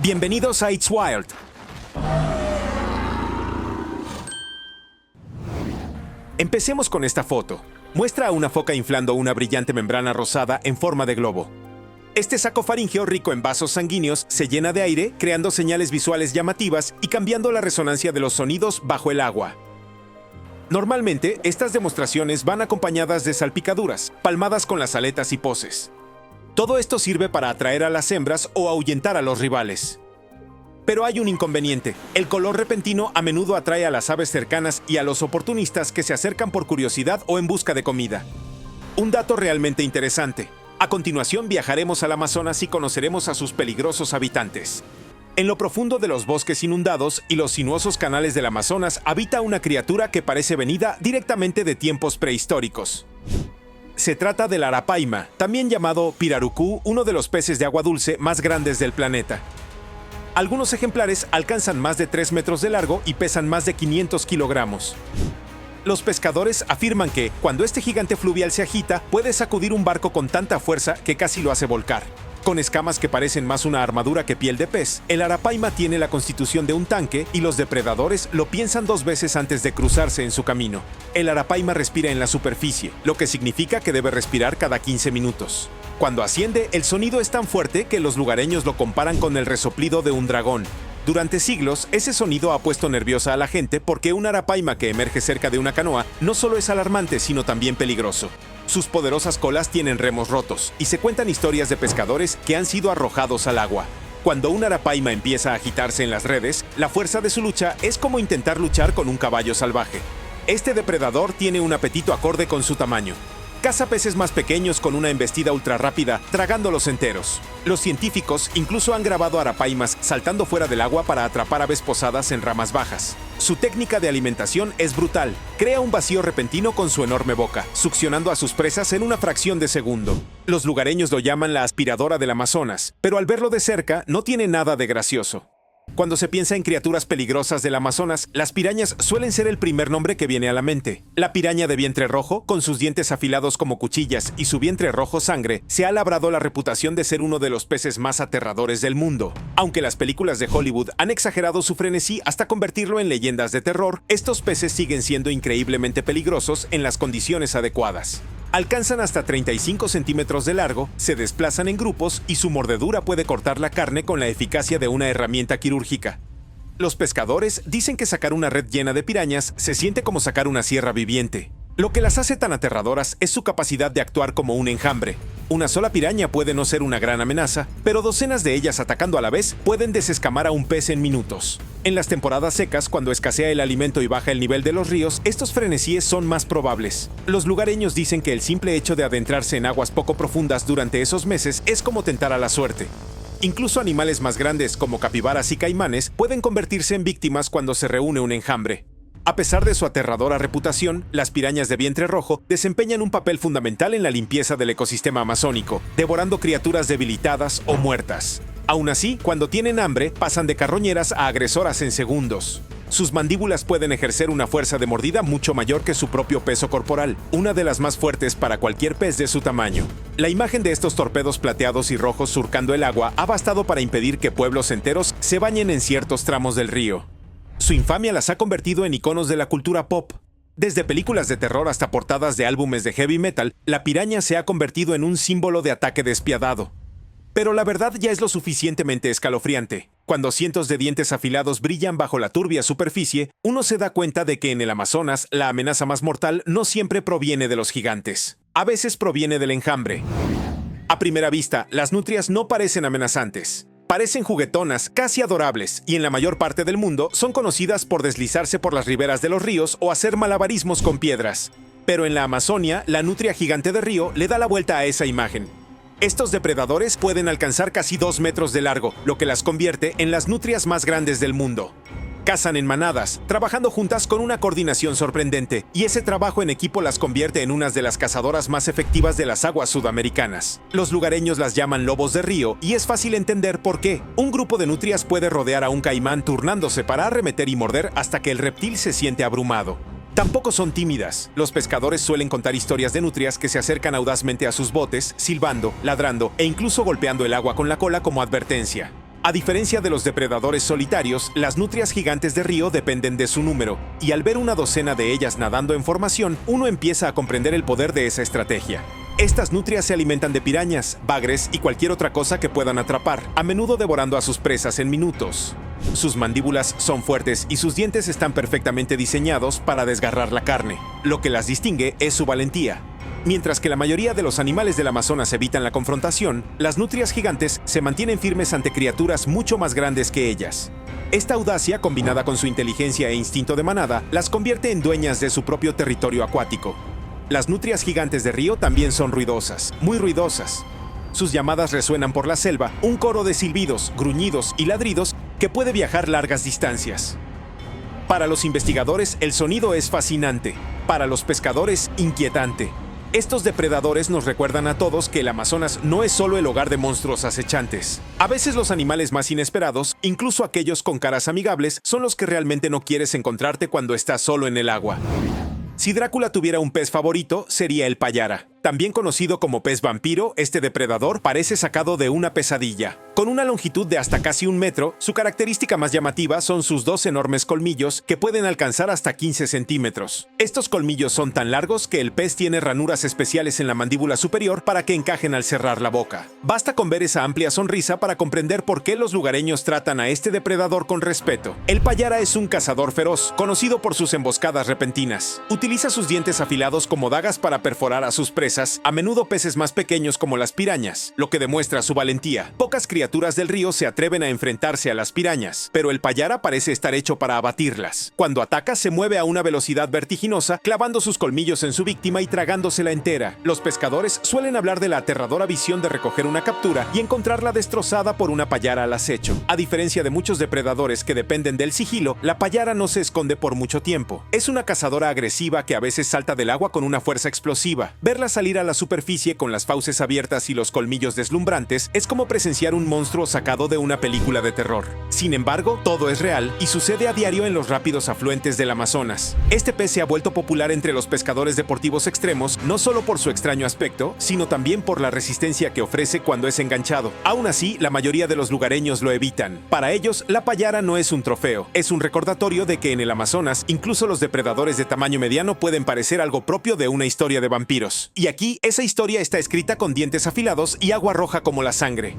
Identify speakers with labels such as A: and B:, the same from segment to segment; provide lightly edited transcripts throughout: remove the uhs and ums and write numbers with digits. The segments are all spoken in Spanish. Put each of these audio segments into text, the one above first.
A: Bienvenidos a It's Wild. Empecemos con esta foto. Muestra a una foca inflando una brillante membrana rosada en forma de globo. Este saco faríngeo rico en vasos sanguíneos se llena de aire, creando señales visuales llamativas y cambiando la resonancia de los sonidos bajo el agua. Normalmente, estas demostraciones van acompañadas de salpicaduras, palmadas con las aletas y poses. Todo esto sirve para atraer a las hembras o ahuyentar a los rivales. Pero hay un inconveniente. El color repentino a menudo atrae a las aves cercanas y a los oportunistas que se acercan por curiosidad o en busca de comida. Un dato realmente interesante. A continuación viajaremos al Amazonas y conoceremos a sus peligrosos habitantes. En lo profundo de los bosques inundados y los sinuosos canales del Amazonas habita una criatura que parece venida directamente de tiempos prehistóricos. Se trata del arapaima, también llamado pirarucú, uno de los peces de agua dulce más grandes del planeta. Algunos ejemplares alcanzan más de 3 metros de largo y pesan más de 500 kilogramos. Los pescadores afirman que, cuando este gigante fluvial se agita, puede sacudir un barco con tanta fuerza que casi lo hace volcar. Con escamas que parecen más una armadura que piel de pez, el arapaima tiene la constitución de un tanque y los depredadores lo piensan 2 veces antes de cruzarse en su camino. El arapaima respira en la superficie, lo que significa que debe respirar cada 15 minutos. Cuando asciende, el sonido es tan fuerte que los lugareños lo comparan con el resoplido de un dragón. Durante siglos, ese sonido ha puesto nerviosa a la gente porque un arapaima que emerge cerca de una canoa no solo es alarmante, sino también peligroso. Sus poderosas colas tienen remos rotos, y se cuentan historias de pescadores que han sido arrojados al agua. Cuando un arapaima empieza a agitarse en las redes, la fuerza de su lucha es como intentar luchar con un caballo salvaje. Este depredador tiene un apetito acorde con su tamaño. Caza peces más pequeños con una embestida ultra rápida, tragándolos enteros. Los científicos incluso han grabado arapaimas saltando fuera del agua para atrapar aves posadas en ramas bajas. Su técnica de alimentación es brutal. Crea un vacío repentino con su enorme boca, succionando a sus presas en una fracción de segundo. Los lugareños lo llaman la aspiradora del Amazonas, pero al verlo de cerca no tiene nada de gracioso. Cuando se piensa en criaturas peligrosas del Amazonas, las pirañas suelen ser el primer nombre que viene a la mente. La piraña de vientre rojo, con sus dientes afilados como cuchillas y su vientre rojo sangre, se ha labrado la reputación de ser uno de los peces más aterradores del mundo. Aunque las películas de Hollywood han exagerado su frenesí hasta convertirlo en leyendas de terror, estos peces siguen siendo increíblemente peligrosos en las condiciones adecuadas. Alcanzan hasta 35 centímetros de largo, se desplazan en grupos y su mordedura puede cortar la carne con la eficacia de una herramienta quirúrgica. Los pescadores dicen que sacar una red llena de pirañas se siente como sacar una sierra viviente. Lo que las hace tan aterradoras es su capacidad de actuar como un enjambre. Una sola piraña puede no ser una gran amenaza, pero docenas de ellas atacando a la vez pueden desescamar a un pez en minutos. En las temporadas secas, cuando escasea el alimento y baja el nivel de los ríos, estos frenesíes son más probables. Los lugareños dicen que el simple hecho de adentrarse en aguas poco profundas durante esos meses es como tentar a la suerte. Incluso animales más grandes como capibaras y caimanes pueden convertirse en víctimas cuando se reúne un enjambre. A pesar de su aterradora reputación, las pirañas de vientre rojo desempeñan un papel fundamental en la limpieza del ecosistema amazónico, devorando criaturas debilitadas o muertas. Aún así, cuando tienen hambre, pasan de carroñeras a agresoras en segundos. Sus mandíbulas pueden ejercer una fuerza de mordida mucho mayor que su propio peso corporal, una de las más fuertes para cualquier pez de su tamaño. La imagen de estos torpedos plateados y rojos surcando el agua ha bastado para impedir que pueblos enteros se bañen en ciertos tramos del río. Su infamia las ha convertido en iconos de la cultura pop. Desde películas de terror hasta portadas de álbumes de heavy metal, la piraña se ha convertido en un símbolo de ataque despiadado. Pero la verdad ya es lo suficientemente escalofriante. Cuando cientos de dientes afilados brillan bajo la turbia superficie, uno se da cuenta de que en el Amazonas la amenaza más mortal no siempre proviene de los gigantes. A veces proviene del enjambre. A primera vista, las nutrias no parecen amenazantes. Parecen juguetonas, casi adorables, y en la mayor parte del mundo son conocidas por deslizarse por las riberas de los ríos o hacer malabarismos con piedras. Pero en la Amazonia, la nutria gigante de río le da la vuelta a esa imagen. Estos depredadores pueden alcanzar casi 2 metros de largo, lo que las convierte en las nutrias más grandes del mundo. Cazan en manadas, trabajando juntas con una coordinación sorprendente, y ese trabajo en equipo las convierte en unas de las cazadoras más efectivas de las aguas sudamericanas. Los lugareños las llaman lobos de río, y es fácil entender por qué. Un grupo de nutrias puede rodear a un caimán turnándose para arremeter y morder hasta que el reptil se siente abrumado. Tampoco son tímidas. Los pescadores suelen contar historias de nutrias que se acercan audazmente a sus botes, silbando, ladrando e incluso golpeando el agua con la cola como advertencia. A diferencia de los depredadores solitarios, las nutrias gigantes de río dependen de su número, y al ver una docena de ellas nadando en formación, uno empieza a comprender el poder de esa estrategia. Estas nutrias se alimentan de pirañas, bagres y cualquier otra cosa que puedan atrapar, a menudo devorando a sus presas en minutos. Sus mandíbulas son fuertes y sus dientes están perfectamente diseñados para desgarrar la carne. Lo que las distingue es su valentía. Mientras que la mayoría de los animales del Amazonas evitan la confrontación, las nutrias gigantes se mantienen firmes ante criaturas mucho más grandes que ellas. Esta audacia, combinada con su inteligencia e instinto de manada, las convierte en dueñas de su propio territorio acuático. Las nutrias gigantes de río también son ruidosas, muy ruidosas. Sus llamadas resuenan por la selva, un coro de silbidos, gruñidos y ladridos que puede viajar largas distancias. Para los investigadores, el sonido es fascinante. Para los pescadores, inquietante. Estos depredadores nos recuerdan a todos que el Amazonas no es solo el hogar de monstruos acechantes. A veces los animales más inesperados, incluso aquellos con caras amigables, son los que realmente no quieres encontrarte cuando estás solo en el agua. Si Drácula tuviera un pez favorito, sería el payara. También conocido como pez vampiro, este depredador parece sacado de una pesadilla. Con una longitud de hasta casi 1 metro, su característica más llamativa son sus 2 enormes colmillos que pueden alcanzar hasta 15 centímetros. Estos colmillos son tan largos que el pez tiene ranuras especiales en la mandíbula superior para que encajen al cerrar la boca. Basta con ver esa amplia sonrisa para comprender por qué los lugareños tratan a este depredador con respeto. El payara es un cazador feroz, conocido por sus emboscadas repentinas. Utiliza sus dientes afilados como dagas para perforar a sus presas, a menudo peces más pequeños como las pirañas, lo que demuestra su valentía. Pocas criaturas del río se atreven a enfrentarse a las pirañas, pero el payara parece estar hecho para abatirlas. Cuando ataca, se mueve a una velocidad vertiginosa, clavando sus colmillos en su víctima y tragándosela entera. Los pescadores suelen hablar de la aterradora visión de recoger una captura y encontrarla destrozada por una payara al acecho. A diferencia de muchos depredadores que dependen del sigilo, la payara no se esconde por mucho tiempo. Es una cazadora agresiva que a veces salta del agua con una fuerza explosiva. Verla salir a la superficie con las fauces abiertas y los colmillos deslumbrantes es como presenciar un monstruo sacado de una película de terror. Sin embargo, todo es real y sucede a diario en los rápidos afluentes del Amazonas. Este pez se ha vuelto popular entre los pescadores deportivos extremos no solo por su extraño aspecto, sino también por la resistencia que ofrece cuando es enganchado. Aún así, la mayoría de los lugareños lo evitan. Para ellos, la payara no es un trofeo, es un recordatorio de que en el Amazonas, incluso los depredadores de tamaño mediano pueden parecer algo propio de una historia de vampiros. Y aquí, esa historia está escrita con dientes afilados y agua roja como la sangre.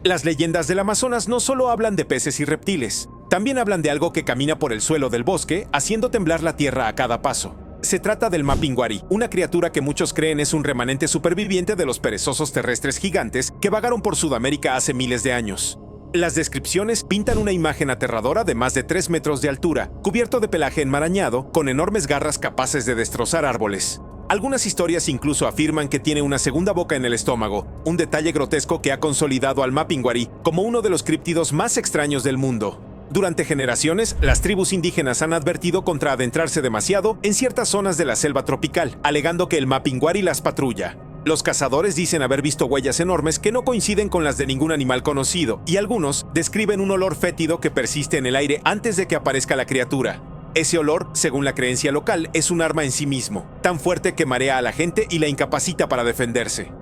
A: Las leyendas del Amazonas no solo hablan de peces y reptiles, también hablan de algo que camina por el suelo del bosque, haciendo temblar la tierra a cada paso. Se trata del mapinguari, una criatura que muchos creen es un remanente superviviente de los perezosos terrestres gigantes que vagaron por Sudamérica hace miles de años. Las descripciones pintan una imagen aterradora de más de 3 metros de altura, cubierto de pelaje enmarañado, con enormes garras capaces de destrozar árboles. Algunas historias incluso afirman que tiene una segunda boca en el estómago, un detalle grotesco que ha consolidado al mapinguari como uno de los críptidos más extraños del mundo. Durante generaciones, las tribus indígenas han advertido contra adentrarse demasiado en ciertas zonas de la selva tropical, alegando que el mapinguari las patrulla. Los cazadores dicen haber visto huellas enormes que no coinciden con las de ningún animal conocido, y algunos describen un olor fétido que persiste en el aire antes de que aparezca la criatura. Ese olor, según la creencia local, es un arma en sí mismo, tan fuerte que marea a la gente y la incapacita para defenderse.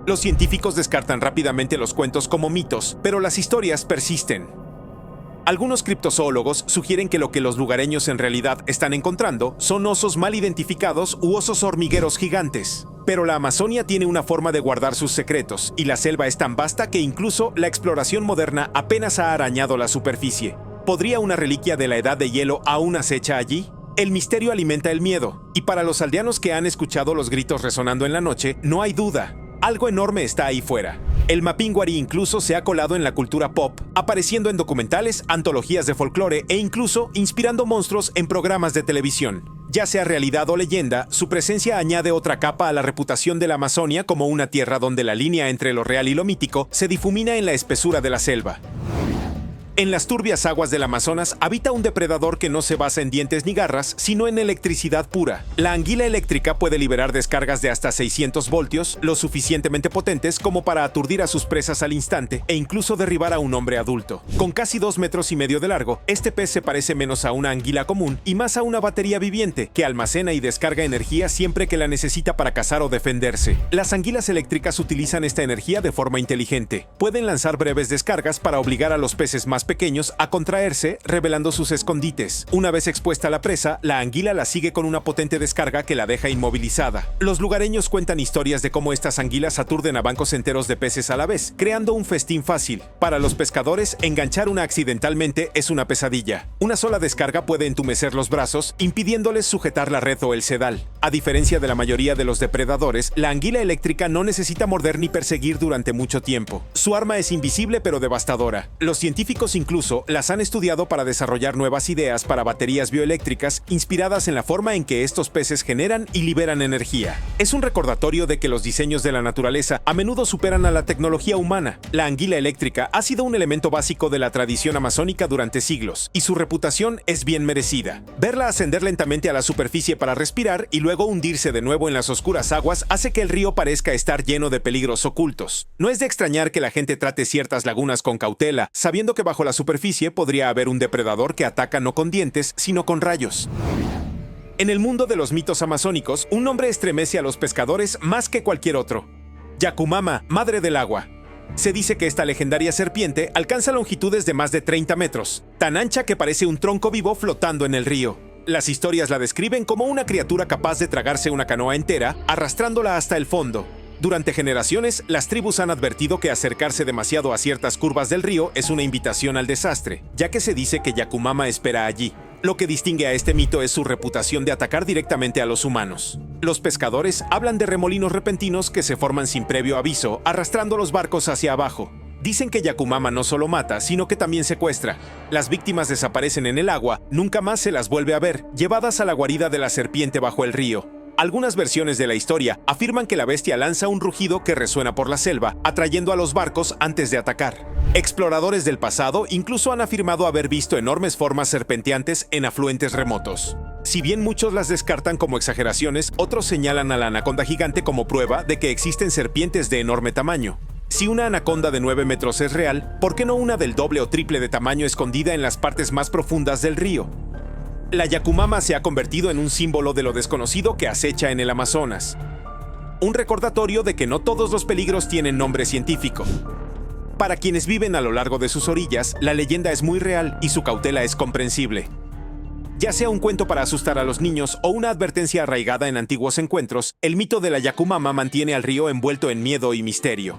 A: Los científicos descartan rápidamente los cuentos como mitos, pero las historias persisten. Algunos criptozoólogos sugieren que lo que los lugareños en realidad están encontrando son osos mal identificados u osos hormigueros gigantes. Pero la Amazonia tiene una forma de guardar sus secretos, y la selva es tan vasta que incluso la exploración moderna apenas ha arañado la superficie. ¿Podría una reliquia de la edad de hielo aún acecha allí? El misterio alimenta el miedo, y para los aldeanos que han escuchado los gritos resonando en la noche, no hay duda. Algo enorme está ahí fuera. El mapinguari incluso se ha colado en la cultura pop, apareciendo en documentales, antologías de folclore e incluso inspirando monstruos en programas de televisión. Ya sea realidad o leyenda, su presencia añade otra capa a la reputación de la Amazonia como una tierra donde la línea entre lo real y lo mítico se difumina en la espesura de la selva. En las turbias aguas del Amazonas habita un depredador que no se basa en dientes ni garras, sino en electricidad pura. La anguila eléctrica puede liberar descargas de hasta 600 voltios, lo suficientemente potentes como para aturdir a sus presas al instante e incluso derribar a un hombre adulto. Con casi 2,5 metros de largo, este pez se parece menos a una anguila común y más a una batería viviente que almacena y descarga energía siempre que la necesita para cazar o defenderse. Las anguilas eléctricas utilizan esta energía de forma inteligente. Pueden lanzar breves descargas para obligar a los peces más pequeños a contraerse, revelando sus escondites. Una vez expuesta a la presa, la anguila la sigue con una potente descarga que la deja inmovilizada. Los lugareños cuentan historias de cómo estas anguilas aturden a bancos enteros de peces a la vez, creando un festín fácil. Para los pescadores, enganchar una accidentalmente es una pesadilla. Una sola descarga puede entumecer los brazos, impidiéndoles sujetar la red o el sedal. A diferencia de la mayoría de los depredadores, la anguila eléctrica no necesita morder ni perseguir durante mucho tiempo. Su arma es invisible pero devastadora. Los científicos incluso las han estudiado para desarrollar nuevas ideas para baterías bioeléctricas inspiradas en la forma en que estos peces generan y liberan energía. Es un recordatorio de que los diseños de la naturaleza a menudo superan a la tecnología humana. La anguila eléctrica ha sido un elemento básico de la tradición amazónica durante siglos, y su reputación es bien merecida. Verla ascender lentamente a la superficie para respirar y luego hundirse de nuevo en las oscuras aguas hace que el río parezca estar lleno de peligros ocultos. No es de extrañar que la gente trate ciertas lagunas con cautela, sabiendo que bajo la superficie podría haber un depredador que ataca no con dientes, sino con rayos. En el mundo de los mitos amazónicos, un nombre estremece a los pescadores más que cualquier otro: Yakumama, madre del agua. Se dice que esta legendaria serpiente alcanza longitudes de más de 30 metros, tan ancha que parece un tronco vivo flotando en el río. Las historias la describen como una criatura capaz de tragarse una canoa entera, arrastrándola hasta el fondo. Durante generaciones, las tribus han advertido que acercarse demasiado a ciertas curvas del río es una invitación al desastre, ya que se dice que Yakumama espera allí. Lo que distingue a este mito es su reputación de atacar directamente a los humanos. Los pescadores hablan de remolinos repentinos que se forman sin previo aviso, arrastrando los barcos hacia abajo. Dicen que Yakumama no solo mata, sino que también secuestra. Las víctimas desaparecen en el agua, nunca más se las vuelve a ver, llevadas a la guarida de la serpiente bajo el río. Algunas versiones de la historia afirman que la bestia lanza un rugido que resuena por la selva, atrayendo a los barcos antes de atacar. Exploradores del pasado incluso han afirmado haber visto enormes formas serpenteantes en afluentes remotos. Si bien muchos las descartan como exageraciones, otros señalan a la anaconda gigante como prueba de que existen serpientes de enorme tamaño. Si una anaconda de 9 metros es real, ¿por qué no una del doble o triple de tamaño escondida en las partes más profundas del río? La Yakumama se ha convertido en un símbolo de lo desconocido que acecha en el Amazonas. Un recordatorio de que no todos los peligros tienen nombre científico. Para quienes viven a lo largo de sus orillas, la leyenda es muy real y su cautela es comprensible. Ya sea un cuento para asustar a los niños o una advertencia arraigada en antiguos encuentros, el mito de la Yakumama mantiene al río envuelto en miedo y misterio.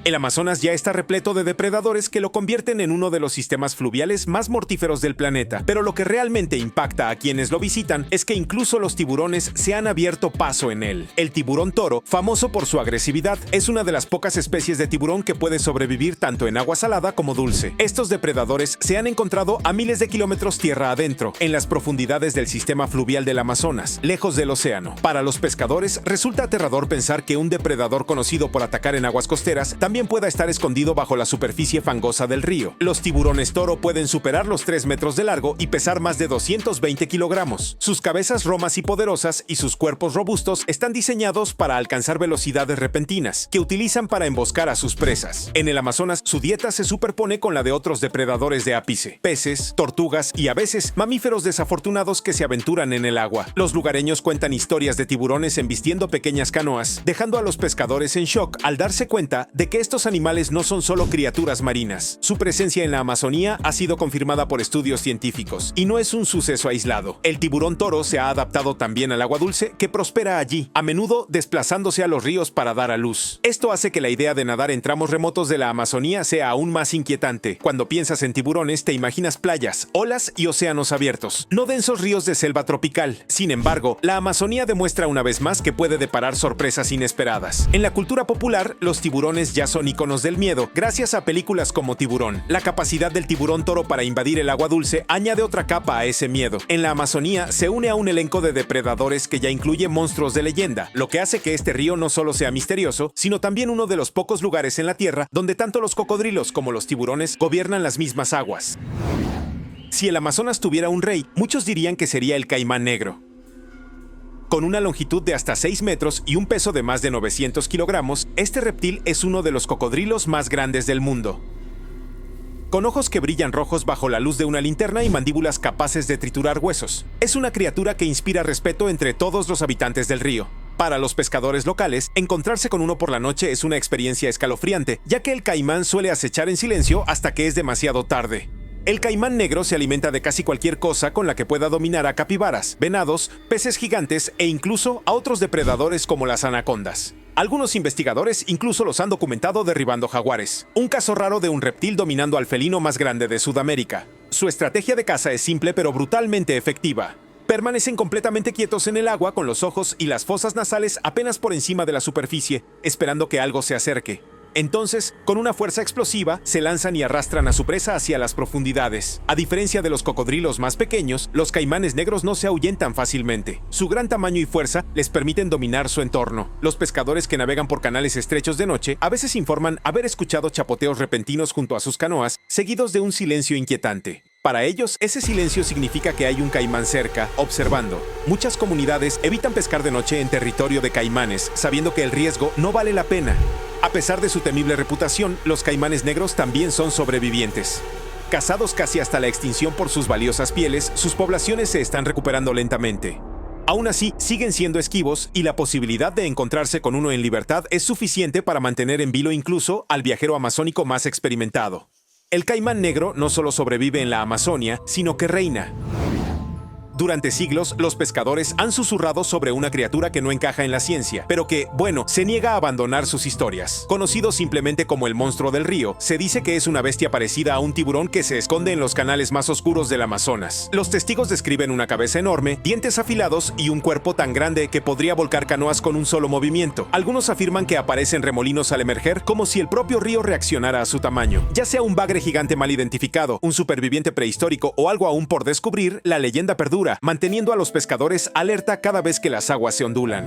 A: El Amazonas ya está repleto de depredadores que lo convierten en uno de los sistemas fluviales más mortíferos del planeta, pero lo que realmente impacta a quienes lo visitan es que incluso los tiburones se han abierto paso en él. El tiburón toro, famoso por su agresividad, es una de las pocas especies de tiburón que puede sobrevivir tanto en agua salada como dulce. Estos depredadores se han encontrado a miles de kilómetros tierra adentro, en las profundidades del sistema fluvial del Amazonas, lejos del océano. Para los pescadores, resulta aterrador pensar que un depredador conocido por atacar en aguas costeras también pueda estar escondido bajo la superficie fangosa del río. Los tiburones toro pueden superar los 3 metros de largo y pesar más de 220 kilogramos. Sus cabezas romas y poderosas y sus cuerpos robustos están diseñados para alcanzar velocidades repentinas, que utilizan para emboscar a sus presas. En el Amazonas, su dieta se superpone con la de otros depredadores de ápice: peces, tortugas y a veces mamíferos desafortunados que se aventuran en el agua. Los lugareños cuentan historias de tiburones embistiendo pequeñas canoas, dejando a los pescadores en shock al darse cuenta de que estos animales no son solo criaturas marinas. Su presencia en la Amazonía ha sido confirmada por estudios científicos, y no es un suceso aislado. El tiburón toro se ha adaptado también al agua dulce que prospera allí, a menudo desplazándose a los ríos para dar a luz. Esto hace que la idea de nadar en tramos remotos de la Amazonía sea aún más inquietante. Cuando piensas en tiburones, te imaginas playas, olas y océanos abiertos, no densos ríos de selva tropical. Sin embargo, la Amazonía demuestra una vez más que puede deparar sorpresas inesperadas. En la cultura popular, los tiburones ya son íconos del miedo gracias a películas como Tiburón. La capacidad del tiburón toro para invadir el agua dulce añade otra capa a ese miedo. En la Amazonía se une a un elenco de depredadores que ya incluye monstruos de leyenda, lo que hace que este río no solo sea misterioso, sino también uno de los pocos lugares en la Tierra donde tanto los cocodrilos como los tiburones gobiernan las mismas aguas. Si el Amazonas tuviera un rey, muchos dirían que sería el caimán negro. Con una longitud de hasta 6 metros y un peso de más de 900 kilogramos, este reptil es uno de los cocodrilos más grandes del mundo. Con ojos que brillan rojos bajo la luz de una linterna y mandíbulas capaces de triturar huesos. Es una criatura que inspira respeto entre todos los habitantes del río. Para los pescadores locales, encontrarse con uno por la noche es una experiencia escalofriante, ya que el caimán suele acechar en silencio hasta que es demasiado tarde. El caimán negro se alimenta de casi cualquier cosa con la que pueda dominar a capibaras, venados, peces gigantes e incluso a otros depredadores como las anacondas. Algunos investigadores incluso los han documentado derribando jaguares, un caso raro de un reptil dominando al felino más grande de Sudamérica. Su estrategia de caza es simple pero brutalmente efectiva. Permanecen completamente quietos en el agua con los ojos y las fosas nasales apenas por encima de la superficie, esperando que algo se acerque. Entonces, con una fuerza explosiva, se lanzan y arrastran a su presa hacia las profundidades. A diferencia de los cocodrilos más pequeños, los caimanes negros no se ahuyentan fácilmente. Su gran tamaño y fuerza les permiten dominar su entorno. Los pescadores que navegan por canales estrechos de noche a veces informan haber escuchado chapoteos repentinos junto a sus canoas, seguidos de un silencio inquietante. Para ellos, ese silencio significa que hay un caimán cerca, observando. Muchas comunidades evitan pescar de noche en territorio de caimanes, sabiendo que el riesgo no vale la pena. A pesar de su temible reputación, los caimanes negros también son sobrevivientes. Cazados casi hasta la extinción por sus valiosas pieles, sus poblaciones se están recuperando lentamente. Aún así, siguen siendo esquivos y la posibilidad de encontrarse con uno en libertad es suficiente para mantener en vilo incluso al viajero amazónico más experimentado. El caimán negro no solo sobrevive en la Amazonia, sino que reina. Durante siglos, los pescadores han susurrado sobre una criatura que no encaja en la ciencia, pero que, bueno, se niega a abandonar sus historias. Conocido simplemente como el monstruo del río, se dice que es una bestia parecida a un tiburón que se esconde en los canales más oscuros del Amazonas. Los testigos describen una cabeza enorme, dientes afilados y un cuerpo tan grande que podría volcar canoas con un solo movimiento. Algunos afirman que aparecen remolinos al emerger, como si el propio río reaccionara a su tamaño. Ya sea un bagre gigante mal identificado, un superviviente prehistórico o algo aún por descubrir, la leyenda perdura, manteniendo a los pescadores alerta cada vez que las aguas se ondulan.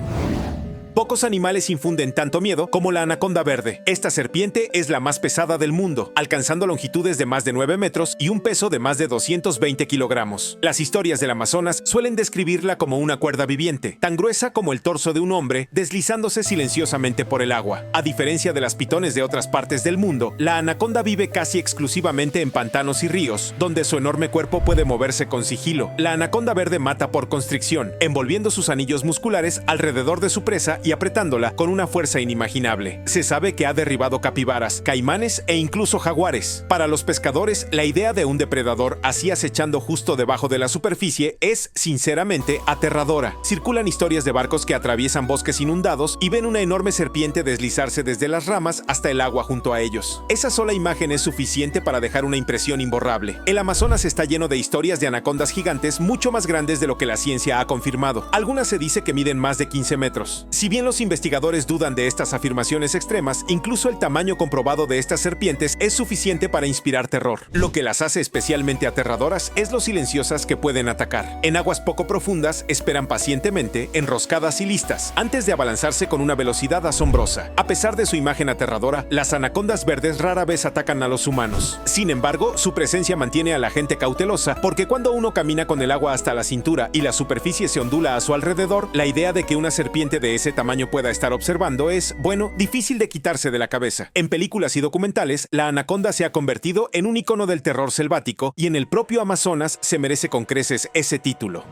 A: Pocos animales infunden tanto miedo como la anaconda verde. Esta serpiente es la más pesada del mundo, alcanzando longitudes de más de 9 metros y un peso de más de 220 kilogramos. Las historias del Amazonas suelen describirla como una cuerda viviente, tan gruesa como el torso de un hombre, deslizándose silenciosamente por el agua. A diferencia de las pitones de otras partes del mundo, la anaconda vive casi exclusivamente en pantanos y ríos, donde su enorme cuerpo puede moverse con sigilo. La anaconda verde mata por constricción, envolviendo sus anillos musculares alrededor de su presa y apretándola con una fuerza inimaginable. Se sabe que ha derribado capibaras, caimanes e incluso jaguares. Para los pescadores, la idea de un depredador así acechando justo debajo de la superficie es, sinceramente, aterradora. Circulan historias de barcos que atraviesan bosques inundados y ven una enorme serpiente deslizarse desde las ramas hasta el agua junto a ellos. Esa sola imagen es suficiente para dejar una impresión imborrable. El Amazonas está lleno de historias de anacondas gigantes mucho más grandes de lo que la ciencia ha confirmado. Algunas se dice que miden más de 15 metros. Si bien los investigadores dudan de estas afirmaciones extremas, incluso el tamaño comprobado de estas serpientes es suficiente para inspirar terror. Lo que las hace especialmente aterradoras es lo silenciosas que pueden atacar. En aguas poco profundas, esperan pacientemente, enroscadas y listas, antes de abalanzarse con una velocidad asombrosa. A pesar de su imagen aterradora, las anacondas verdes rara vez atacan a los humanos. Sin embargo, su presencia mantiene a la gente cautelosa, porque cuando uno camina con el agua hasta la cintura y la superficie se ondula a su alrededor, la idea de que una serpiente de ese tamaño pueda estar observando es, bueno, difícil de quitarse de la cabeza. En películas y documentales, la anaconda se ha convertido en un icono del terror selvático y en el propio Amazonas se merece con creces ese título.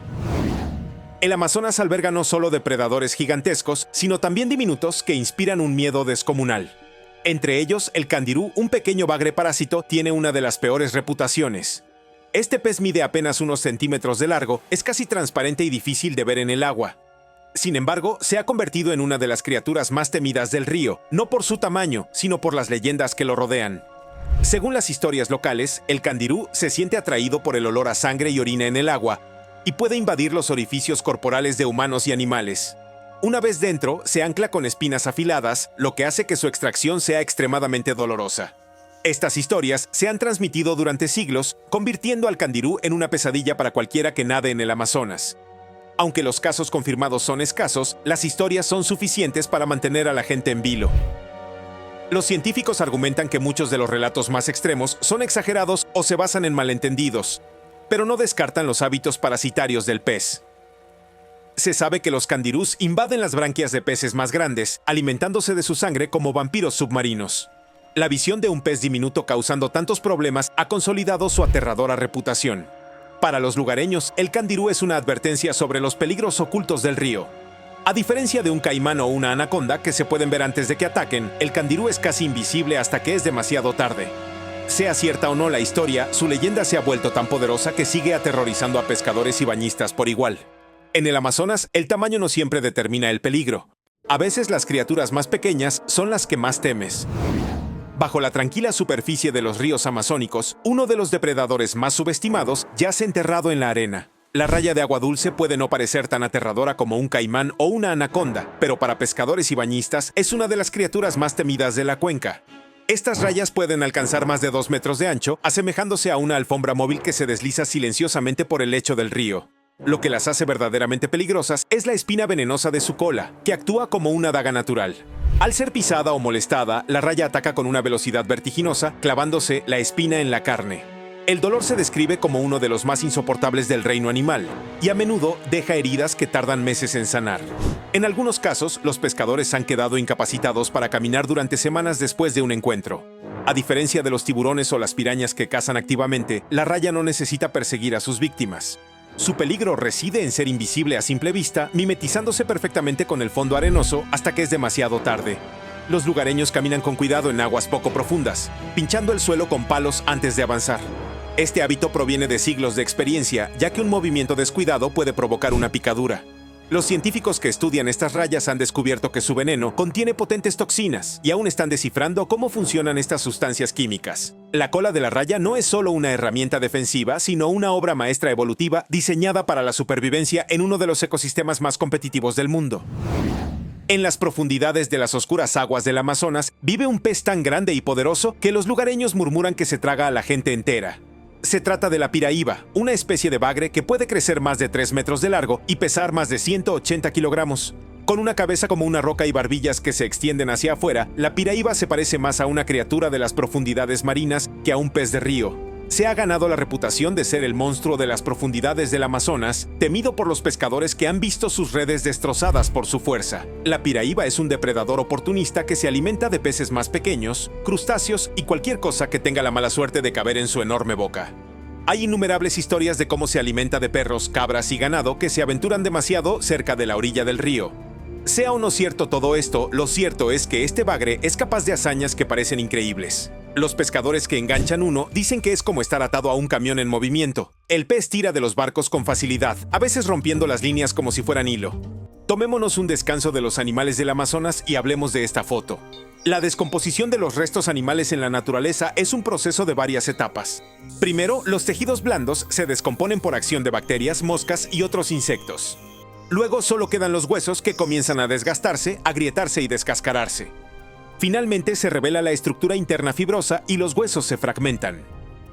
A: El Amazonas alberga no solo depredadores gigantescos, sino también diminutos que inspiran un miedo descomunal. Entre ellos, el candirú, un pequeño bagre parásito, tiene una de las peores reputaciones. Este pez mide apenas unos centímetros de largo, es casi transparente y difícil de ver en el agua. Sin embargo, se ha convertido en una de las criaturas más temidas del río, no por su tamaño, sino por las leyendas que lo rodean. Según las historias locales, el candirú se siente atraído por el olor a sangre y orina en el agua y puede invadir los orificios corporales de humanos y animales. Una vez dentro, se ancla con espinas afiladas, lo que hace que su extracción sea extremadamente dolorosa. Estas historias se han transmitido durante siglos, convirtiendo al candirú en una pesadilla para cualquiera que nade en el Amazonas. Aunque los casos confirmados son escasos, las historias son suficientes para mantener a la gente en vilo. Los científicos argumentan que muchos de los relatos más extremos son exagerados o se basan en malentendidos, pero no descartan los hábitos parasitarios del pez. Se sabe que los candirús invaden las branquias de peces más grandes, alimentándose de su sangre como vampiros submarinos. La visión de un pez diminuto causando tantos problemas ha consolidado su aterradora reputación. Para los lugareños, el candirú es una advertencia sobre los peligros ocultos del río. A diferencia de un caimán o una anaconda que se pueden ver antes de que ataquen, el candirú es casi invisible hasta que es demasiado tarde. Sea cierta o no la historia, su leyenda se ha vuelto tan poderosa que sigue aterrorizando a pescadores y bañistas por igual. En el Amazonas, el tamaño no siempre determina el peligro. A veces las criaturas más pequeñas son las que más temes. Bajo la tranquila superficie de los ríos amazónicos, uno de los depredadores más subestimados yace enterrado en la arena. La raya de agua dulce puede no parecer tan aterradora como un caimán o una anaconda, pero para pescadores y bañistas es una de las criaturas más temidas de la cuenca. Estas rayas pueden alcanzar más de 2 metros de ancho, asemejándose a una alfombra móvil que se desliza silenciosamente por el lecho del río. Lo que las hace verdaderamente peligrosas es la espina venenosa de su cola, que actúa como una daga natural. Al ser pisada o molestada, la raya ataca con una velocidad vertiginosa, clavándose la espina en la carne. El dolor se describe como uno de los más insoportables del reino animal, y a menudo deja heridas que tardan meses en sanar. En algunos casos, los pescadores han quedado incapacitados para caminar durante semanas después de un encuentro. A diferencia de los tiburones o las pirañas que cazan activamente, la raya no necesita perseguir a sus víctimas. Su peligro reside en ser invisible a simple vista, mimetizándose perfectamente con el fondo arenoso hasta que es demasiado tarde. Los lugareños caminan con cuidado en aguas poco profundas, pinchando el suelo con palos antes de avanzar. Este hábito proviene de siglos de experiencia, ya que un movimiento descuidado puede provocar una picadura. Los científicos que estudian estas rayas han descubierto que su veneno contiene potentes toxinas y aún están descifrando cómo funcionan estas sustancias químicas. La cola de la raya no es solo una herramienta defensiva, sino una obra maestra evolutiva diseñada para la supervivencia en uno de los ecosistemas más competitivos del mundo. En las profundidades de las oscuras aguas del Amazonas vive un pez tan grande y poderoso que los lugareños murmuran que se traga a la gente entera. Se trata de la piraíba, una especie de bagre que puede crecer más de 3 metros de largo y pesar más de 180 kilogramos. Con una cabeza como una roca y barbillas que se extienden hacia afuera, la piraíba se parece más a una criatura de las profundidades marinas que a un pez de río. Se ha ganado la reputación de ser el monstruo de las profundidades del Amazonas, temido por los pescadores que han visto sus redes destrozadas por su fuerza. La piraíba es un depredador oportunista que se alimenta de peces más pequeños, crustáceos y cualquier cosa que tenga la mala suerte de caber en su enorme boca. Hay innumerables historias de cómo se alimenta de perros, cabras y ganado que se aventuran demasiado cerca de la orilla del río. Sea o no cierto todo esto, lo cierto es que este bagre es capaz de hazañas que parecen increíbles. Los pescadores que enganchan uno dicen que es como estar atado a un camión en movimiento. El pez tira de los barcos con facilidad, a veces rompiendo las líneas como si fueran hilo. Tomémonos un descanso de los animales del Amazonas y hablemos de esta foto. La descomposición de los restos animales en la naturaleza es un proceso de varias etapas. Primero, los tejidos blandos se descomponen por acción de bacterias, moscas y otros insectos. Luego solo quedan los huesos que comienzan a desgastarse, agrietarse y descascararse. Finalmente se revela la estructura interna fibrosa y los huesos se fragmentan.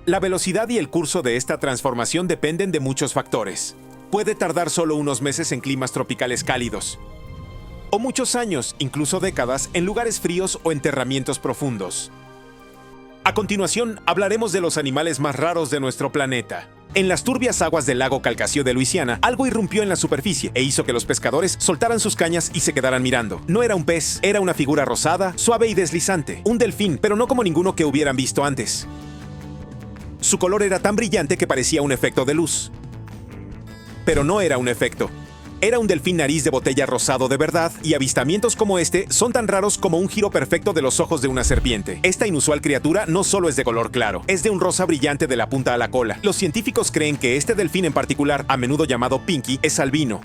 A: La velocidad y el curso de esta transformación dependen de muchos factores. Puede tardar solo unos meses en climas tropicales cálidos, o muchos años, incluso décadas, en lugares fríos o enterramientos profundos. A continuación, hablaremos de los animales más raros de nuestro planeta. En las turbias aguas del lago Calcasieu de Luisiana, algo irrumpió en la superficie e hizo que los pescadores soltaran sus cañas y se quedaran mirando. No era un pez, era una figura rosada, suave y deslizante. Un delfín, pero no como ninguno que hubieran visto antes. Su color era tan brillante que parecía un efecto de luz. Pero no era un efecto. Era un delfín nariz de botella rosado de verdad, y avistamientos como este son tan raros como un giro perfecto de los ojos de una serpiente. Esta inusual criatura no solo es de color claro, es de un rosa brillante de la punta a la cola. Los científicos creen que este delfín en particular, a menudo llamado Pinky, es albino.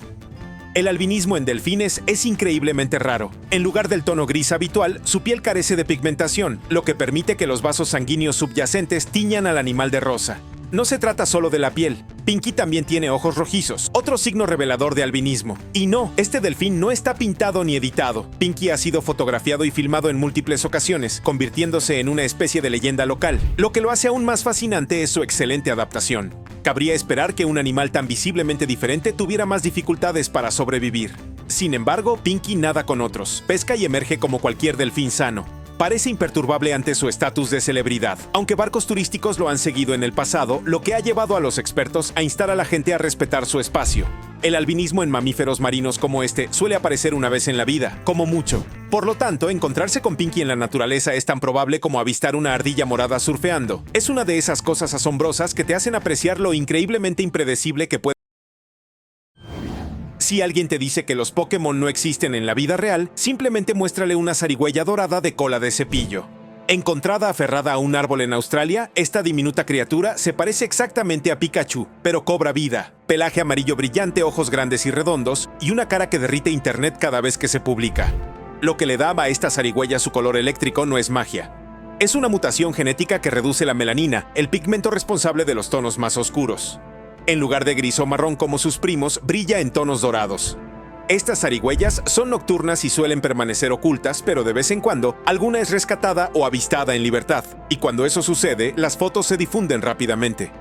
A: El albinismo en delfines es increíblemente raro. En lugar del tono gris habitual, su piel carece de pigmentación, lo que permite que los vasos sanguíneos subyacentes tiñan al animal de rosa. No se trata solo de la piel. Pinky también tiene ojos rojizos, otro signo revelador de albinismo. Y no, este delfín no está pintado ni editado. Pinky ha sido fotografiado y filmado en múltiples ocasiones, convirtiéndose en una especie de leyenda local. Lo que lo hace aún más fascinante es su excelente adaptación. Cabría esperar que un animal tan visiblemente diferente tuviera más dificultades para sobrevivir. Sin embargo, Pinky nada con otros, pesca y emerge como cualquier delfín sano. Parece imperturbable ante su estatus de celebridad, aunque barcos turísticos lo han seguido en el pasado, lo que ha llevado a los expertos a instar a la gente a respetar su espacio. El albinismo en mamíferos marinos como este suele aparecer una vez en la vida, como mucho. Por lo tanto, encontrarse con Pinky en la naturaleza es tan probable como avistar una ardilla morada surfeando. Es una de esas cosas asombrosas que te hacen apreciar lo increíblemente impredecible que puede. Si alguien te dice que los Pokémon no existen en la vida real, simplemente muéstrale una zarigüeya dorada de cola de cepillo. Encontrada aferrada a un árbol en Australia, esta diminuta criatura se parece exactamente a Pikachu, pero cobra vida. Pelaje amarillo brillante, ojos grandes y redondos, y una cara que derrite internet cada vez que se publica. Lo que le da a esta zarigüeya su color eléctrico no es magia. Es una mutación genética que reduce la melanina, el pigmento responsable de los tonos más oscuros. En lugar de gris o marrón como sus primos, brilla en tonos dorados. Estas zarigüeyas son nocturnas y suelen permanecer ocultas, pero de vez en cuando, alguna es rescatada o avistada en libertad, y cuando eso sucede, las fotos se difunden rápidamente.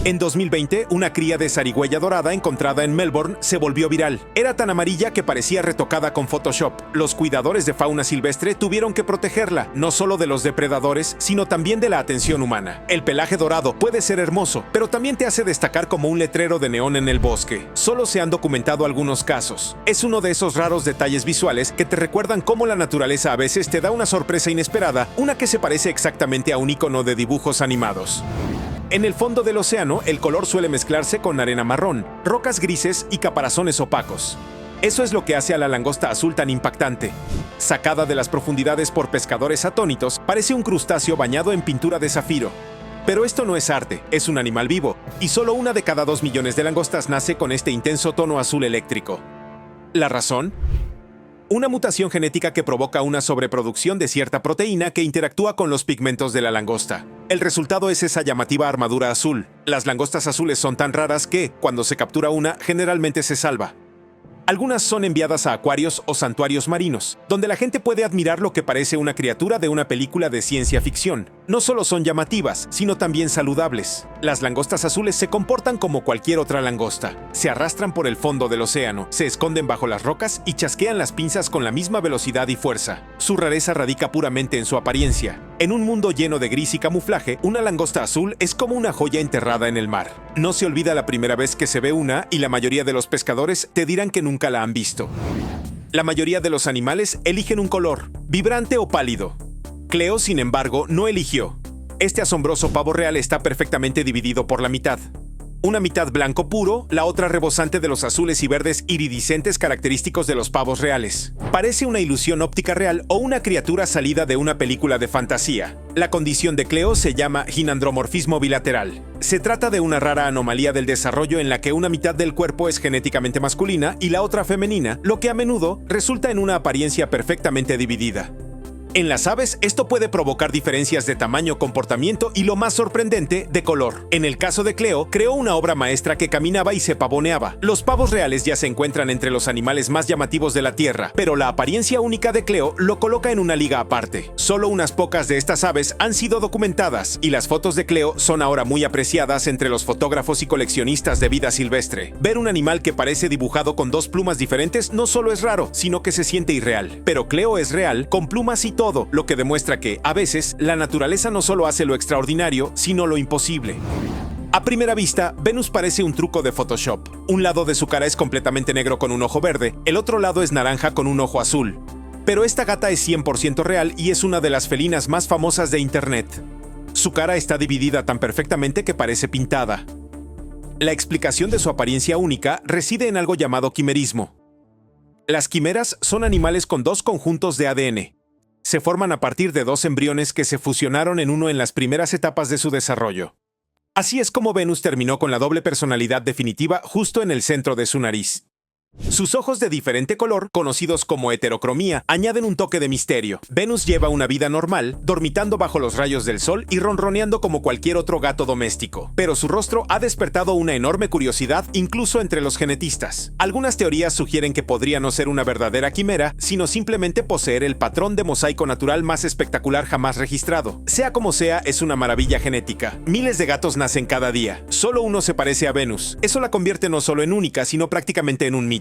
A: En 2020, una cría de zarigüeya dorada encontrada en Melbourne se volvió viral. Era tan amarilla que parecía retocada con Photoshop. Los cuidadores de fauna silvestre tuvieron que protegerla, no solo de los depredadores, sino también de la atención humana. El pelaje dorado puede ser hermoso, pero también te hace destacar como un letrero de neón en el bosque. Solo se han documentado algunos casos. Es uno de esos raros detalles visuales que te recuerdan cómo la naturaleza a veces te da una sorpresa inesperada, una que se parece exactamente a un icono de dibujos animados. En el fondo del océano, el color suele mezclarse con arena marrón, rocas grises y caparazones opacos. Eso es lo que hace a la langosta azul tan impactante. Sacada de las profundidades por pescadores atónitos, parece un crustáceo bañado en pintura de zafiro. Pero esto no es arte, es un animal vivo, y solo una de cada 2 millones de langostas nace con este intenso tono azul eléctrico. ¿La razón? Una mutación genética que provoca una sobreproducción de cierta proteína que interactúa con los pigmentos de la langosta. El resultado es esa llamativa armadura azul. Las langostas azules son tan raras que, cuando se captura una, generalmente se salva. Algunas son enviadas a acuarios o santuarios marinos, donde la gente puede admirar lo que parece una criatura de una película de ciencia ficción. No solo son llamativas, sino también saludables. Las langostas azules se comportan como cualquier otra langosta. Se arrastran por el fondo del océano, se esconden bajo las rocas y chasquean las pinzas con la misma velocidad y fuerza. Su rareza radica puramente en su apariencia. En un mundo lleno de gris y camuflaje, una langosta azul es como una joya enterrada en el mar. No se olvida la primera vez que se ve una y la mayoría de los pescadores te dirán que nunca la han visto. La mayoría de los animales eligen un color, vibrante o pálido. Cleo, sin embargo, no eligió. Este asombroso pavo real está perfectamente dividido por la mitad. Una mitad blanco puro, la otra rebosante de los azules y verdes iridiscentes característicos de los pavos reales. Parece una ilusión óptica real o una criatura salida de una película de fantasía. La condición de Cleo se llama ginandromorfismo bilateral. Se trata de una rara anomalía del desarrollo en la que una mitad del cuerpo es genéticamente masculina y la otra femenina, lo que a menudo resulta en una apariencia perfectamente dividida. En las aves, esto puede provocar diferencias de tamaño, comportamiento y, lo más sorprendente, de color. En el caso de Cleo, creó una obra maestra que caminaba y se pavoneaba. Los pavos reales ya se encuentran entre los animales más llamativos de la Tierra, pero la apariencia única de Cleo lo coloca en una liga aparte. Solo unas pocas de estas aves han sido documentadas, y las fotos de Cleo son ahora muy apreciadas entre los fotógrafos y coleccionistas de vida silvestre. Ver un animal que parece dibujado con 2 plumas diferentes no solo es raro, sino que se siente irreal. Pero Cleo es real, con plumas y todo, lo que demuestra que, a veces, la naturaleza no solo hace lo extraordinario, sino lo imposible. A primera vista, Venus parece un truco de Photoshop. Un lado de su cara es completamente negro con un ojo verde, el otro lado es naranja con un ojo azul. Pero esta gata es 100% real y es una de las felinas más famosas de Internet. Su cara está dividida tan perfectamente que parece pintada. La explicación de su apariencia única reside en algo llamado quimerismo. Las quimeras son animales con 2 conjuntos de ADN. Se forman a partir de 2 embriones que se fusionaron en uno en las primeras etapas de su desarrollo. Así es como Venus terminó con la doble personalidad definitiva justo en el centro de su nariz. Sus ojos de diferente color, conocidos como heterocromía, añaden un toque de misterio. Venus lleva una vida normal, dormitando bajo los rayos del sol y ronroneando como cualquier otro gato doméstico. Pero su rostro ha despertado una enorme curiosidad incluso entre los genetistas. Algunas teorías sugieren que podría no ser una verdadera quimera, sino simplemente poseer el patrón de mosaico natural más espectacular jamás registrado. Sea como sea, es una maravilla genética. Miles de gatos nacen cada día. Solo uno se parece a Venus. Eso la convierte no solo en única, sino prácticamente en un mito.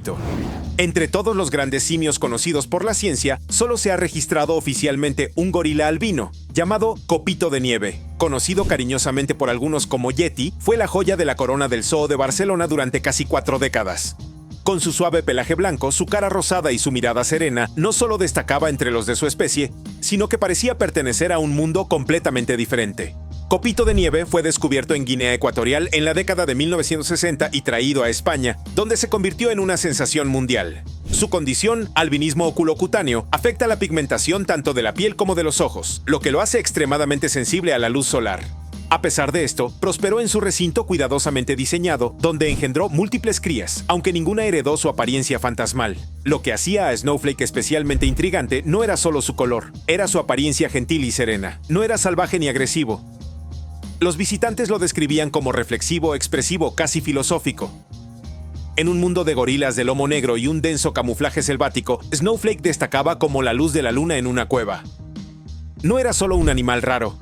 A: Entre todos los grandes simios conocidos por la ciencia, solo se ha registrado oficialmente un gorila albino, llamado Copito de Nieve. Conocido cariñosamente por algunos como Yeti, fue la joya de la corona del Zoo de Barcelona durante casi 4 décadas. Con su suave pelaje blanco, su cara rosada y su mirada serena, no solo destacaba entre los de su especie, sino que parecía pertenecer a un mundo completamente diferente. Copito de Nieve fue descubierto en Guinea Ecuatorial en la década de 1960 y traído a España, donde se convirtió en una sensación mundial. Su condición, albinismo oculocutáneo, afecta la pigmentación tanto de la piel como de los ojos, lo que lo hace extremadamente sensible a la luz solar. A pesar de esto, prosperó en su recinto cuidadosamente diseñado, donde engendró múltiples crías, aunque ninguna heredó su apariencia fantasmal. Lo que hacía a Snowflake especialmente intrigante no era solo su color, era su apariencia gentil y serena. No era salvaje ni agresivo. Los visitantes lo describían como reflexivo, expresivo, casi filosófico. En un mundo de gorilas de lomo negro y un denso camuflaje selvático, Snowflake destacaba como la luz de la luna en una cueva. No era solo un animal raro.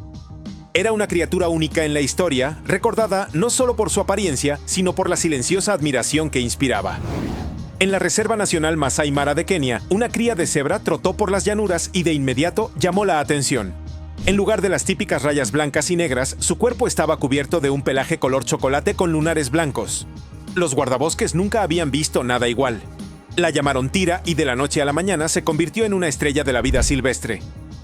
A: Era una criatura única en la historia, recordada no solo por su apariencia, sino por la silenciosa admiración que inspiraba. En la Reserva Nacional Masai Mara de Kenia, una cría de cebra trotó por las llanuras y de inmediato llamó la atención. En lugar de las típicas rayas blancas y negras, su cuerpo estaba cubierto de un pelaje color chocolate con lunares blancos. Los guardabosques nunca habían visto nada igual. La llamaron Tira y de la noche a la mañana se convirtió en una estrella de la vida silvestre.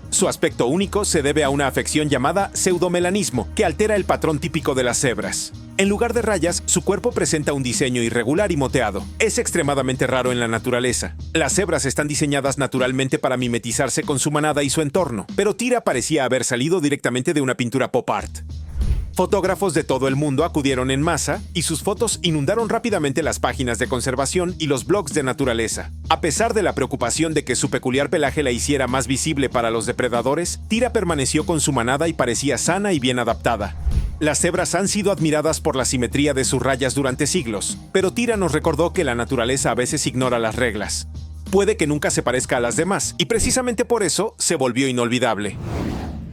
A: Su aspecto único se debe a una afección llamada pseudomelanismo, que altera el patrón típico de las cebras. En lugar de rayas, su cuerpo presenta un diseño irregular y moteado. Es extremadamente raro en la naturaleza. Las cebras están diseñadas naturalmente para mimetizarse con su manada y su entorno, pero Tira parecía haber salido directamente de una pintura pop art. Fotógrafos de todo el mundo acudieron en masa y sus fotos inundaron rápidamente las páginas de conservación y los blogs de naturaleza. A pesar de la preocupación de que su peculiar pelaje la hiciera más visible para los depredadores, Tira permaneció con su manada y parecía sana y bien adaptada. Las cebras han sido admiradas por la simetría de sus rayas durante siglos, pero Tira nos recordó que la naturaleza a veces ignora las reglas. Puede que nunca se parezca a las demás, y precisamente por eso se volvió inolvidable.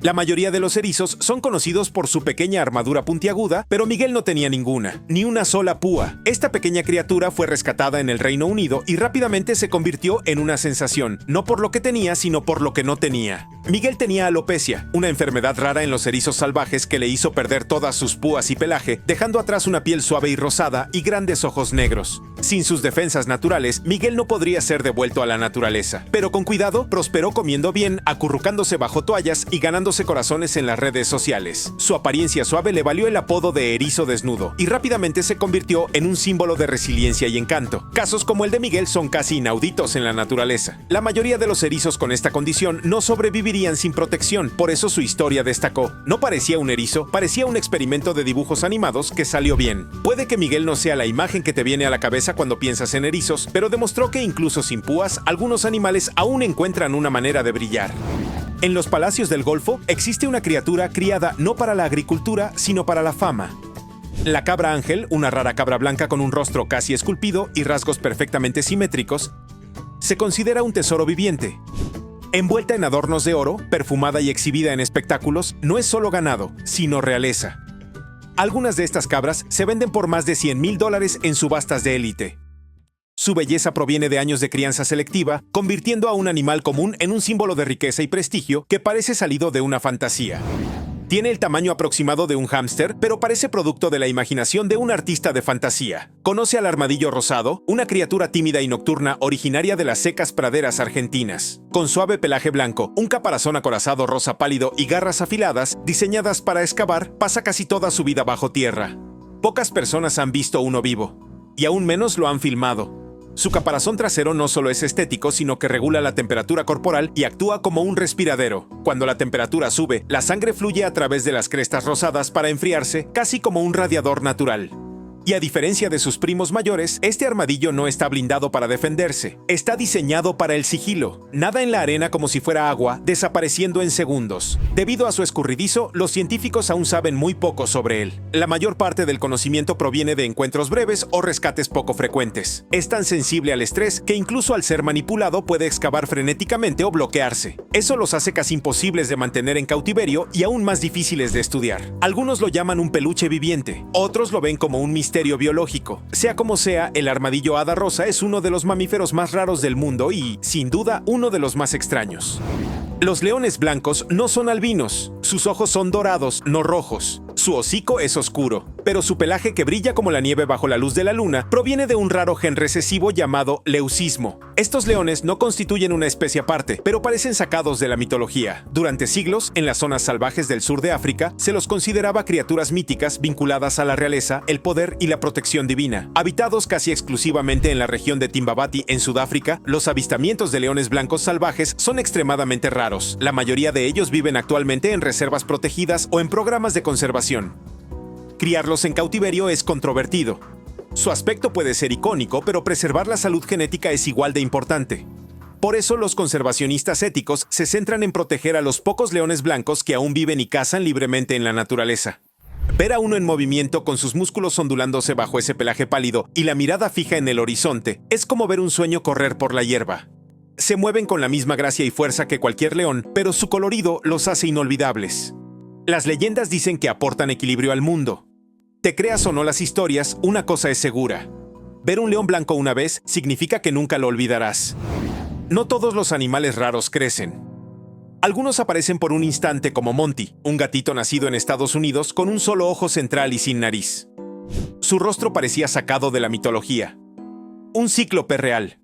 A: La mayoría de los erizos son conocidos por su pequeña armadura puntiaguda, pero Miguel no tenía ninguna, ni una sola púa. Esta pequeña criatura fue rescatada en el Reino Unido y rápidamente se convirtió en una sensación, no por lo que tenía, sino por lo que no tenía. Miguel tenía alopecia, una enfermedad rara en los erizos salvajes que le hizo perder todas sus púas y pelaje, dejando atrás una piel suave y rosada y grandes ojos negros. Sin sus defensas naturales, Miguel no podría ser devuelto a la naturaleza. Pero con cuidado, prosperó comiendo bien, acurrucándose bajo toallas y ganándose corazones en las redes sociales. Su apariencia suave le valió el apodo de erizo desnudo y rápidamente se convirtió en un símbolo de resiliencia y encanto. Casos como el de Miguel son casi inauditos en la naturaleza. La mayoría de los erizos con esta condición no sobrevivirían sin protección, por eso su historia destacó. No parecía un erizo, parecía un experimento de dibujos animados que salió bien. Puede que Miguel no sea la imagen que te viene a la cabeza cuando piensas en erizos, pero demostró que incluso sin púas, algunos animales aún encuentran una manera de brillar. En los palacios del Golfo existe una criatura criada no para la agricultura, sino para la fama. La cabra ángel, una rara cabra blanca con un rostro casi esculpido y rasgos perfectamente simétricos, se considera un tesoro viviente. Envuelta en adornos de oro, perfumada y exhibida en espectáculos, no es solo ganado, sino realeza. Algunas de estas cabras se venden por más de $100,000 en subastas de élite. Su belleza proviene de años de crianza selectiva, convirtiendo a un animal común en un símbolo de riqueza y prestigio que parece salido de una fantasía. Tiene el tamaño aproximado de un hámster, pero parece producto de la imaginación de un artista de fantasía. Conoce al armadillo rosado, una criatura tímida y nocturna originaria de las secas praderas argentinas. Con suave pelaje blanco, un caparazón acorazado rosa pálido y garras afiladas, diseñadas para excavar, pasa casi toda su vida bajo tierra. Pocas personas han visto uno vivo, y aún menos lo han filmado. Su caparazón trasero no solo es estético, sino que regula la temperatura corporal y actúa como un respiradero. Cuando la temperatura sube, la sangre fluye a través de las crestas rosadas para enfriarse, casi como un radiador natural. Y a diferencia de sus primos mayores, este armadillo no está blindado para defenderse. Está diseñado para el sigilo. Nada en la arena como si fuera agua, desapareciendo en segundos. Debido a su escurridizo, los científicos aún saben muy poco sobre él. La mayor parte del conocimiento proviene de encuentros breves o rescates poco frecuentes. Es tan sensible al estrés que incluso al ser manipulado puede excavar frenéticamente o bloquearse. Eso los hace casi imposibles de mantener en cautiverio y aún más difíciles de estudiar. Algunos lo llaman un peluche viviente, otros lo ven como un misterio biológico. Sea como sea, el armadillo hada rosa es uno de los mamíferos más raros del mundo y, sin duda, uno de los más extraños. Los leones blancos no son albinos. Sus ojos son dorados, no rojos. Su hocico es oscuro, pero su pelaje, que brilla como la nieve bajo la luz de la luna, proviene de un raro gen recesivo llamado leucismo. Estos leones no constituyen una especie aparte, pero parecen sacados de la mitología. Durante siglos, en las zonas salvajes del sur de África, se los consideraba criaturas míticas vinculadas a la realeza, el poder y la protección divina. Habitados casi exclusivamente en la región de Timbabati, en Sudáfrica, los avistamientos de leones blancos salvajes son extremadamente raros. La mayoría de ellos viven actualmente en reservas protegidas o en programas de conservación. Criarlos en cautiverio es controvertido. Su aspecto puede ser icónico, pero preservar la salud genética es igual de importante. Por eso los conservacionistas éticos se centran en proteger a los pocos leones blancos que aún viven y cazan libremente en la naturaleza. Ver a uno en movimiento con sus músculos ondulándose bajo ese pelaje pálido y la mirada fija en el horizonte es como ver un sueño correr por la hierba. Se mueven con la misma gracia y fuerza que cualquier león, pero su colorido los hace inolvidables. Las leyendas dicen que aportan equilibrio al mundo. Te creas o no las historias, una cosa es segura. Ver un león blanco una vez significa que nunca lo olvidarás. No todos los animales raros crecen. Algunos aparecen por un instante, como Monty, un gatito nacido en Estados Unidos con un solo ojo central y sin nariz. Su rostro parecía sacado de la mitología. Un cíclope real.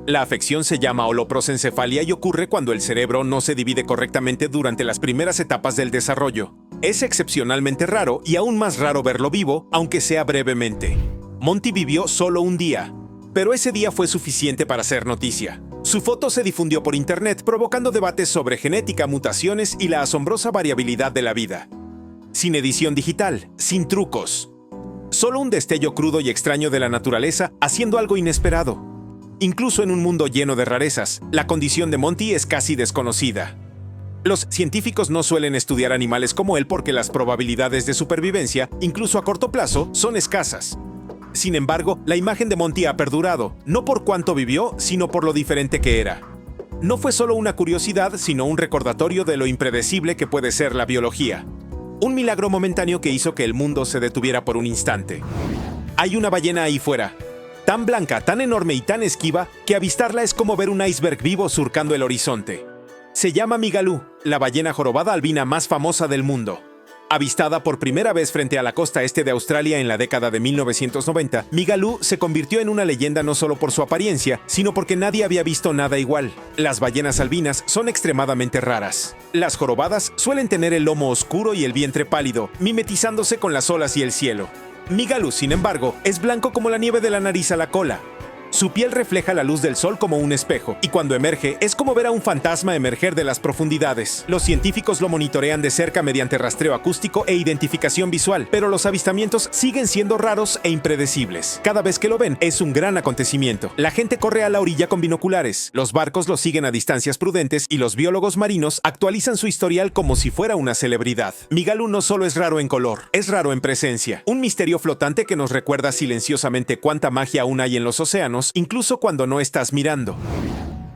A: La afección se llama holoprosencefalia y ocurre cuando el cerebro no se divide correctamente durante las primeras etapas del desarrollo. Es excepcionalmente raro y aún más raro verlo vivo, aunque sea brevemente. Monty vivió solo un día, pero ese día fue suficiente para hacer noticia. Su foto se difundió por internet, provocando debates sobre genética, mutaciones y la asombrosa variabilidad de la vida. Sin edición digital, sin trucos. Solo un destello crudo y extraño de la naturaleza haciendo algo inesperado. Incluso en un mundo lleno de rarezas, la condición de Monty es casi desconocida. Los científicos no suelen estudiar animales como él porque las probabilidades de supervivencia, incluso a corto plazo, son escasas. Sin embargo, la imagen de Monty ha perdurado, no por cuánto vivió, sino por lo diferente que era. No fue solo una curiosidad, sino un recordatorio de lo impredecible que puede ser la biología. Un milagro momentáneo que hizo que el mundo se detuviera por un instante. Hay una ballena ahí fuera. Tan blanca, tan enorme y tan esquiva que avistarla es como ver un iceberg vivo surcando el horizonte. Se llama Migalú, la ballena jorobada albina más famosa del mundo. Avistada por primera vez frente a la costa este de Australia en la década de 1990, Migalú se convirtió en una leyenda no solo por su apariencia, sino porque nadie había visto nada igual. Las ballenas albinas son extremadamente raras. Las jorobadas suelen tener el lomo oscuro y el vientre pálido, mimetizándose con las olas y el cielo. Migalú, sin embargo, es blanco como la nieve de la nariz a la cola. Su piel refleja la luz del sol como un espejo, y cuando emerge es como ver a un fantasma emerger de las profundidades. Los científicos lo monitorean de cerca mediante rastreo acústico e identificación visual, pero los avistamientos siguen siendo raros e impredecibles. Cada vez que lo ven es un gran acontecimiento. La gente corre a la orilla con binoculares, los barcos lo siguen a distancias prudentes y los biólogos marinos actualizan su historial como si fuera una celebridad. Migalú no solo es raro en color, es raro en presencia. Un misterio flotante que nos recuerda silenciosamente cuánta magia aún hay en los océanos, incluso cuando no estás mirando.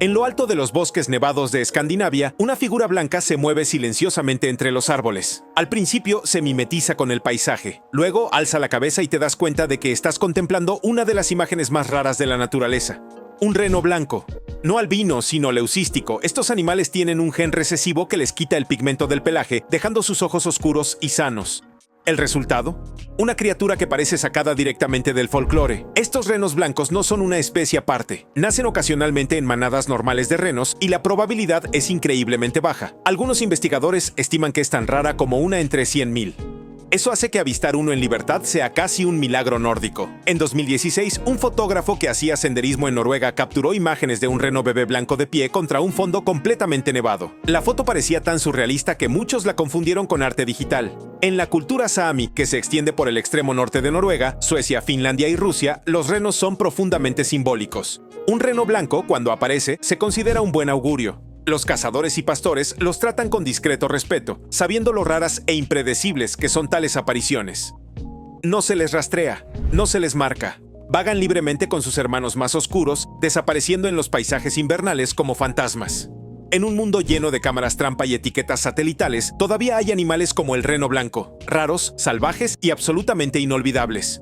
A: En lo alto de los bosques nevados de Escandinavia, una figura blanca se mueve silenciosamente entre los árboles. Al principio se mimetiza con el paisaje. Luego alza la cabeza y te das cuenta de que estás contemplando una de las imágenes más raras de la naturaleza. Un reno blanco. No albino, sino leucístico. Estos animales tienen un gen recesivo que les quita el pigmento del pelaje, dejando sus ojos oscuros y sanos. ¿El resultado? Una criatura que parece sacada directamente del folclore. Estos renos blancos no son una especie aparte. Nacen ocasionalmente en manadas normales de renos y la probabilidad es increíblemente baja. Algunos investigadores estiman que es tan rara como una entre 100.000. Eso hace que avistar uno en libertad sea casi un milagro nórdico. En 2016, un fotógrafo que hacía senderismo en Noruega capturó imágenes de un reno bebé blanco de pie contra un fondo completamente nevado. La foto parecía tan surrealista que muchos la confundieron con arte digital. En la cultura sámi, que se extiende por el extremo norte de Noruega, Suecia, Finlandia y Rusia, los renos son profundamente simbólicos. Un reno blanco, cuando aparece, se considera un buen augurio. Los cazadores y pastores los tratan con discreto respeto, sabiendo lo raras e impredecibles que son tales apariciones. No se les rastrea, no se les marca. Vagan libremente con sus hermanos más oscuros, desapareciendo en los paisajes invernales como fantasmas. En un mundo lleno de cámaras trampa y etiquetas satelitales, todavía hay animales como el reno blanco, raros, salvajes y absolutamente inolvidables.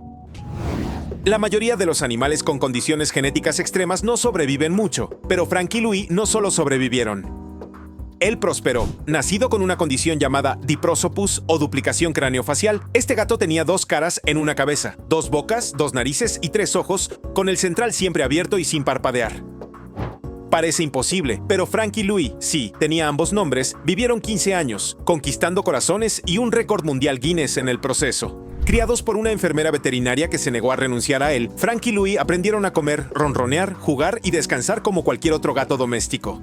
A: La mayoría de los animales con condiciones genéticas extremas no sobreviven mucho, pero Frank y Louis no solo sobrevivieron. Él prosperó. Nacido con una condición llamada diprosopus o duplicación craneofacial, este gato tenía 2 caras en una cabeza, 2 bocas, 2 narices y 3 ojos, con el central siempre abierto y sin parpadear. Parece imposible, pero Frank y Louis, sí, tenía ambos nombres, vivieron 15 años, conquistando corazones y un récord mundial Guinness en el proceso. Criados por una enfermera veterinaria que se negó a renunciar a él, Frank y Louis aprendieron a comer, ronronear, jugar y descansar como cualquier otro gato doméstico.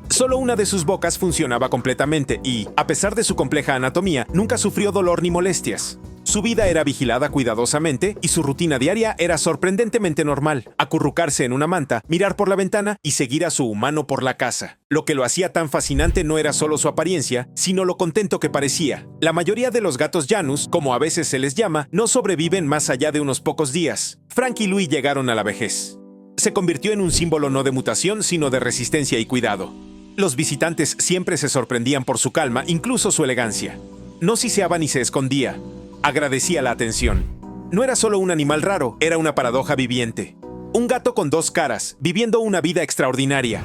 A: Solo una de sus bocas funcionaba completamente y, a pesar de su compleja anatomía, nunca sufrió dolor ni molestias. Su vida era vigilada cuidadosamente y su rutina diaria era sorprendentemente normal: acurrucarse en una manta, mirar por la ventana y seguir a su humano por la casa. Lo que lo hacía tan fascinante no era solo su apariencia, sino lo contento que parecía. La mayoría de los gatos Janus, como a veces se les llama, no sobreviven más allá de unos pocos días. Frank y Louis llegaron a la vejez. Se convirtió en un símbolo no de mutación, sino de resistencia y cuidado. Los visitantes siempre se sorprendían por su calma, incluso su elegancia. No siseaba ni se escondía. Agradecía la atención. No era solo un animal raro, era una paradoja viviente. Un gato con 2 caras, viviendo una vida extraordinaria.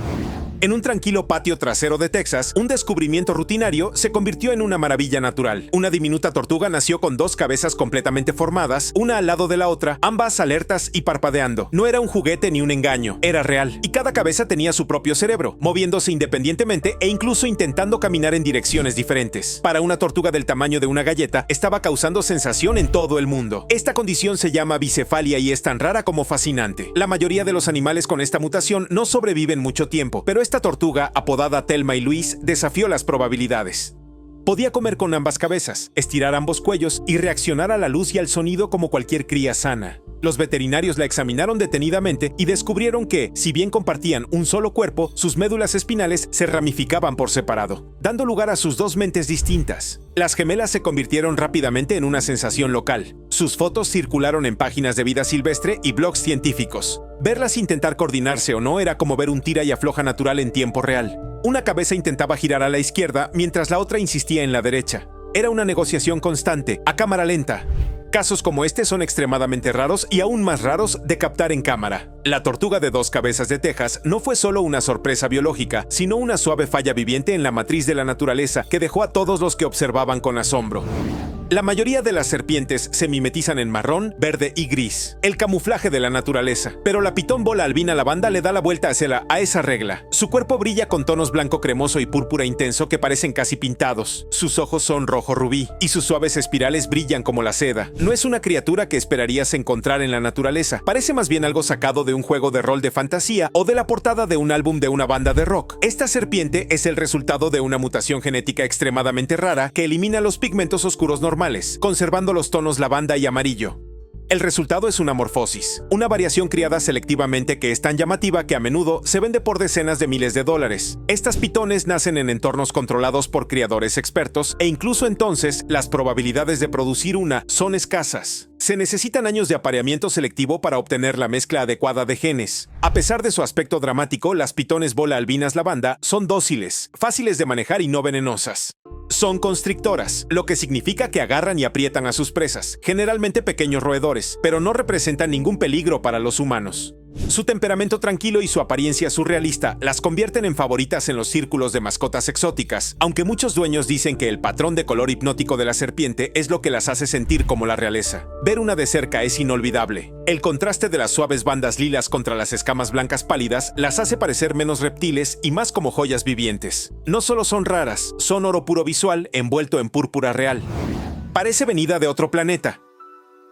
A: En un tranquilo patio trasero de Texas, un descubrimiento rutinario se convirtió en una maravilla natural. Una diminuta tortuga nació con 2 cabezas completamente formadas, una al lado de la otra, ambas alertas y parpadeando. No era un juguete ni un engaño, era real. Y cada cabeza tenía su propio cerebro, moviéndose independientemente e incluso intentando caminar en direcciones diferentes. Para una tortuga del tamaño de una galleta, estaba causando sensación en todo el mundo. Esta condición se llama bicefalia y es tan rara como fascinante. La mayoría de los animales con esta mutación no sobreviven mucho tiempo, pero esta tortuga, apodada Thelma y Louise, desafió las probabilidades. Podía comer con ambas cabezas, estirar ambos cuellos y reaccionar a la luz y al sonido como cualquier cría sana. Los veterinarios la examinaron detenidamente y descubrieron que, si bien compartían un solo cuerpo, sus médulas espinales se ramificaban por separado, dando lugar a sus 2 mentes distintas. Las gemelas se convirtieron rápidamente en una sensación local. Sus fotos circularon en páginas de vida silvestre y blogs científicos. Verlas intentar coordinarse o no era como ver un tira y afloja natural en tiempo real. Una cabeza intentaba girar a la izquierda mientras la otra insistía en la derecha. Era una negociación constante, a cámara lenta. Casos como este son extremadamente raros y aún más raros de captar en cámara. La tortuga de 2 cabezas de Texas no fue solo una sorpresa biológica, sino una suave falla viviente en la matriz de la naturaleza que dejó a todos los que observaban con asombro. La mayoría de las serpientes se mimetizan en marrón, verde y gris, el camuflaje de la naturaleza. Pero la pitón bola albina lavanda le da la vuelta a esa regla. Su cuerpo brilla con tonos blanco cremoso y púrpura intenso que parecen casi pintados. Sus ojos son rojo rubí y sus suaves espirales brillan como la seda. No es una criatura que esperarías encontrar en la naturaleza. Parece más bien algo sacado de un juego de rol de fantasía o de la portada de un álbum de una banda de rock. Esta serpiente es el resultado de una mutación genética extremadamente rara que elimina los pigmentos oscuros normales, conservando los tonos lavanda y amarillo. El resultado es una morfosis, una variación criada selectivamente que es tan llamativa que a menudo se vende por decenas de miles de dólares. Estas pitones nacen en entornos controlados por criadores expertos e incluso entonces las probabilidades de producir una son escasas. Se necesitan años de apareamiento selectivo para obtener la mezcla adecuada de genes. A pesar de su aspecto dramático, las pitones bola albinas lavanda son dóciles, fáciles de manejar y no venenosas. Son constrictoras, lo que significa que agarran y aprietan a sus presas, generalmente pequeños roedores, pero no representan ningún peligro para los humanos. Su temperamento tranquilo y su apariencia surrealista las convierten en favoritas en los círculos de mascotas exóticas, aunque muchos dueños dicen que el patrón de color hipnótico de la serpiente es lo que las hace sentir como la realeza. Ver una de cerca es inolvidable. El contraste de las suaves bandas lilas contra las escamas blancas pálidas las hace parecer menos reptiles y más como joyas vivientes. No solo son raras, son oro puro visual envuelto en púrpura real. Parece venida de otro planeta.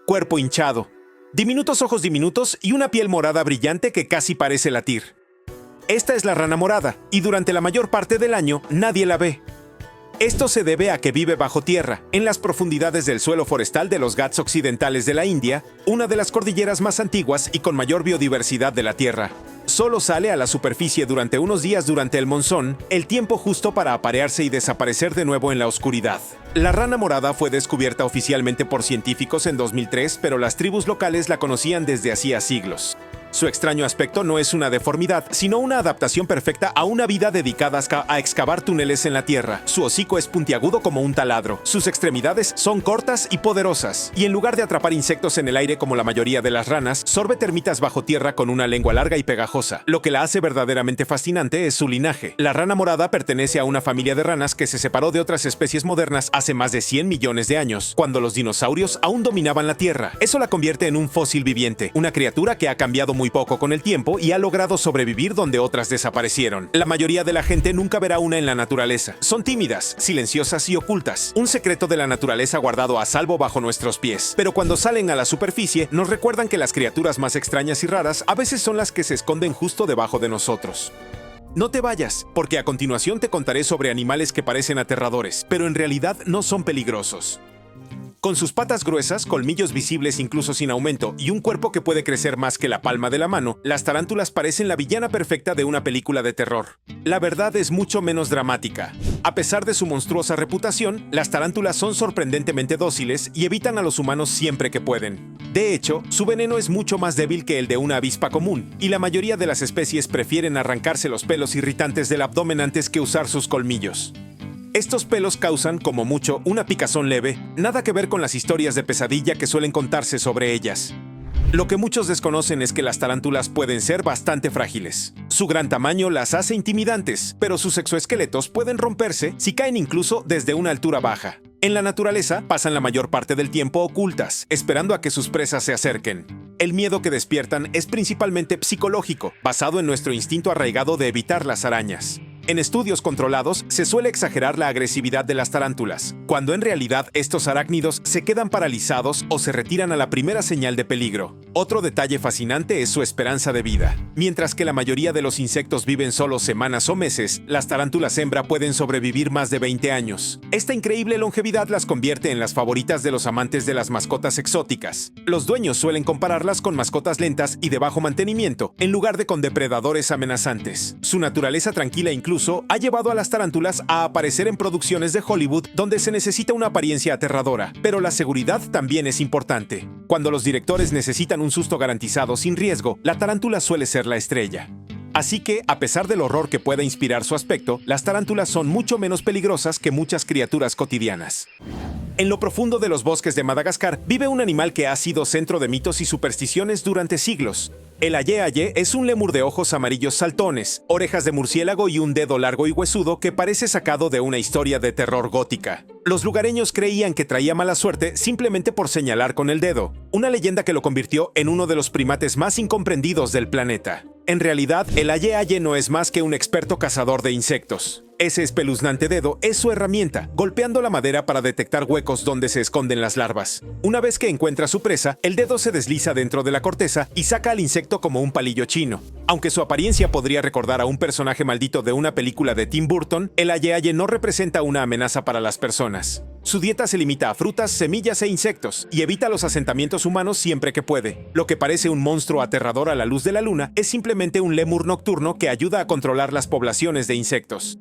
A: Cuerpo hinchado, diminutos ojos diminutos y una piel morada brillante que casi parece latir. Esta es la rana morada, y durante la mayor parte del año nadie la ve. Esto se debe a que vive bajo tierra, en las profundidades del suelo forestal de los Ghats occidentales de la India, una de las cordilleras más antiguas y con mayor biodiversidad de la Tierra. Solo sale a la superficie durante unos días durante el monzón, el tiempo justo para aparearse y desaparecer de nuevo en la oscuridad. La rana morada fue descubierta oficialmente por científicos en 2003, pero las tribus locales la conocían desde hacía siglos. Su extraño aspecto no es una deformidad, sino una adaptación perfecta a una vida dedicada a excavar túneles en la tierra. Su hocico es puntiagudo como un taladro. Sus extremidades son cortas y poderosas. Y en lugar de atrapar insectos en el aire como la mayoría de las ranas, sorbe termitas bajo tierra con una lengua larga y pegajosa. Lo que la hace verdaderamente fascinante es su linaje. La rana morada pertenece a una familia de ranas que se separó de otras especies modernas hace más de 100 millones de años, cuando los dinosaurios aún dominaban la tierra. Eso la convierte en un fósil viviente, una criatura que ha cambiado muy poco con el tiempo y ha logrado sobrevivir donde otras desaparecieron. La mayoría de la gente nunca verá una en la naturaleza. Son tímidas, silenciosas y ocultas. Un secreto de la naturaleza guardado a salvo bajo nuestros pies. Pero cuando salen a la superficie, nos recuerdan que las criaturas más extrañas y raras a veces son las que se esconden justo debajo de nosotros. No te vayas, porque a continuación te contaré sobre animales que parecen aterradores, pero en realidad no son peligrosos. Con sus patas gruesas, colmillos visibles incluso sin aumento y un cuerpo que puede crecer más que la palma de la mano, las tarántulas parecen la villana perfecta de una película de terror. La verdad es mucho menos dramática. A pesar de su monstruosa reputación, las tarántulas son sorprendentemente dóciles y evitan a los humanos siempre que pueden. De hecho, su veneno es mucho más débil que el de una avispa común, y la mayoría de las especies prefieren arrancarse los pelos irritantes del abdomen antes que usar sus colmillos. Estos pelos causan, como mucho, una picazón leve, nada que ver con las historias de pesadilla que suelen contarse sobre ellas. Lo que muchos desconocen es que las tarántulas pueden ser bastante frágiles. Su gran tamaño las hace intimidantes, pero sus exoesqueletos pueden romperse si caen incluso desde una altura baja. En la naturaleza pasan la mayor parte del tiempo ocultas, esperando a que sus presas se acerquen. El miedo que despiertan es principalmente psicológico, basado en nuestro instinto arraigado de evitar las arañas. En estudios controlados, se suele exagerar la agresividad de las tarántulas, cuando en realidad estos arácnidos se quedan paralizados o se retiran a la primera señal de peligro. Otro detalle fascinante es su esperanza de vida. Mientras que la mayoría de los insectos viven solo semanas o meses, las tarántulas hembra pueden sobrevivir más de 20 años. Esta increíble longevidad las convierte en las favoritas de los amantes de las mascotas exóticas. Los dueños suelen compararlas con mascotas lentas y de bajo mantenimiento, en lugar de con depredadores amenazantes. Su naturaleza tranquila incluso ha llevado a las tarántulas a aparecer en producciones de Hollywood donde se necesita una apariencia aterradora, pero la seguridad también es importante. Cuando los directores necesitan un susto garantizado sin riesgo, la tarántula suele ser la estrella. Así que, a pesar del horror que pueda inspirar su aspecto, las tarántulas son mucho menos peligrosas que muchas criaturas cotidianas. En lo profundo de los bosques de Madagascar vive un animal que ha sido centro de mitos y supersticiones durante siglos. El aye-aye es un lémur de ojos amarillos saltones, orejas de murciélago y un dedo largo y huesudo que parece sacado de una historia de terror gótica. Los lugareños creían que traía mala suerte simplemente por señalar con el dedo, una leyenda que lo convirtió en uno de los primates más incomprendidos del planeta. En realidad, el aye-aye no es más que un experto cazador de insectos. Ese espeluznante dedo es su herramienta, golpeando la madera para detectar huecos donde se esconden las larvas. Una vez que encuentra su presa, el dedo se desliza dentro de la corteza y saca al insecto como un palillo chino. Aunque su apariencia podría recordar a un personaje maldito de una película de Tim Burton, el aye-aye no representa una amenaza para las personas. Su dieta se limita a frutas, semillas e insectos, y evita los asentamientos humanos siempre que puede. Lo que parece un monstruo aterrador a la luz de la luna es simplemente un lémur nocturno que ayuda a controlar las poblaciones de insectos.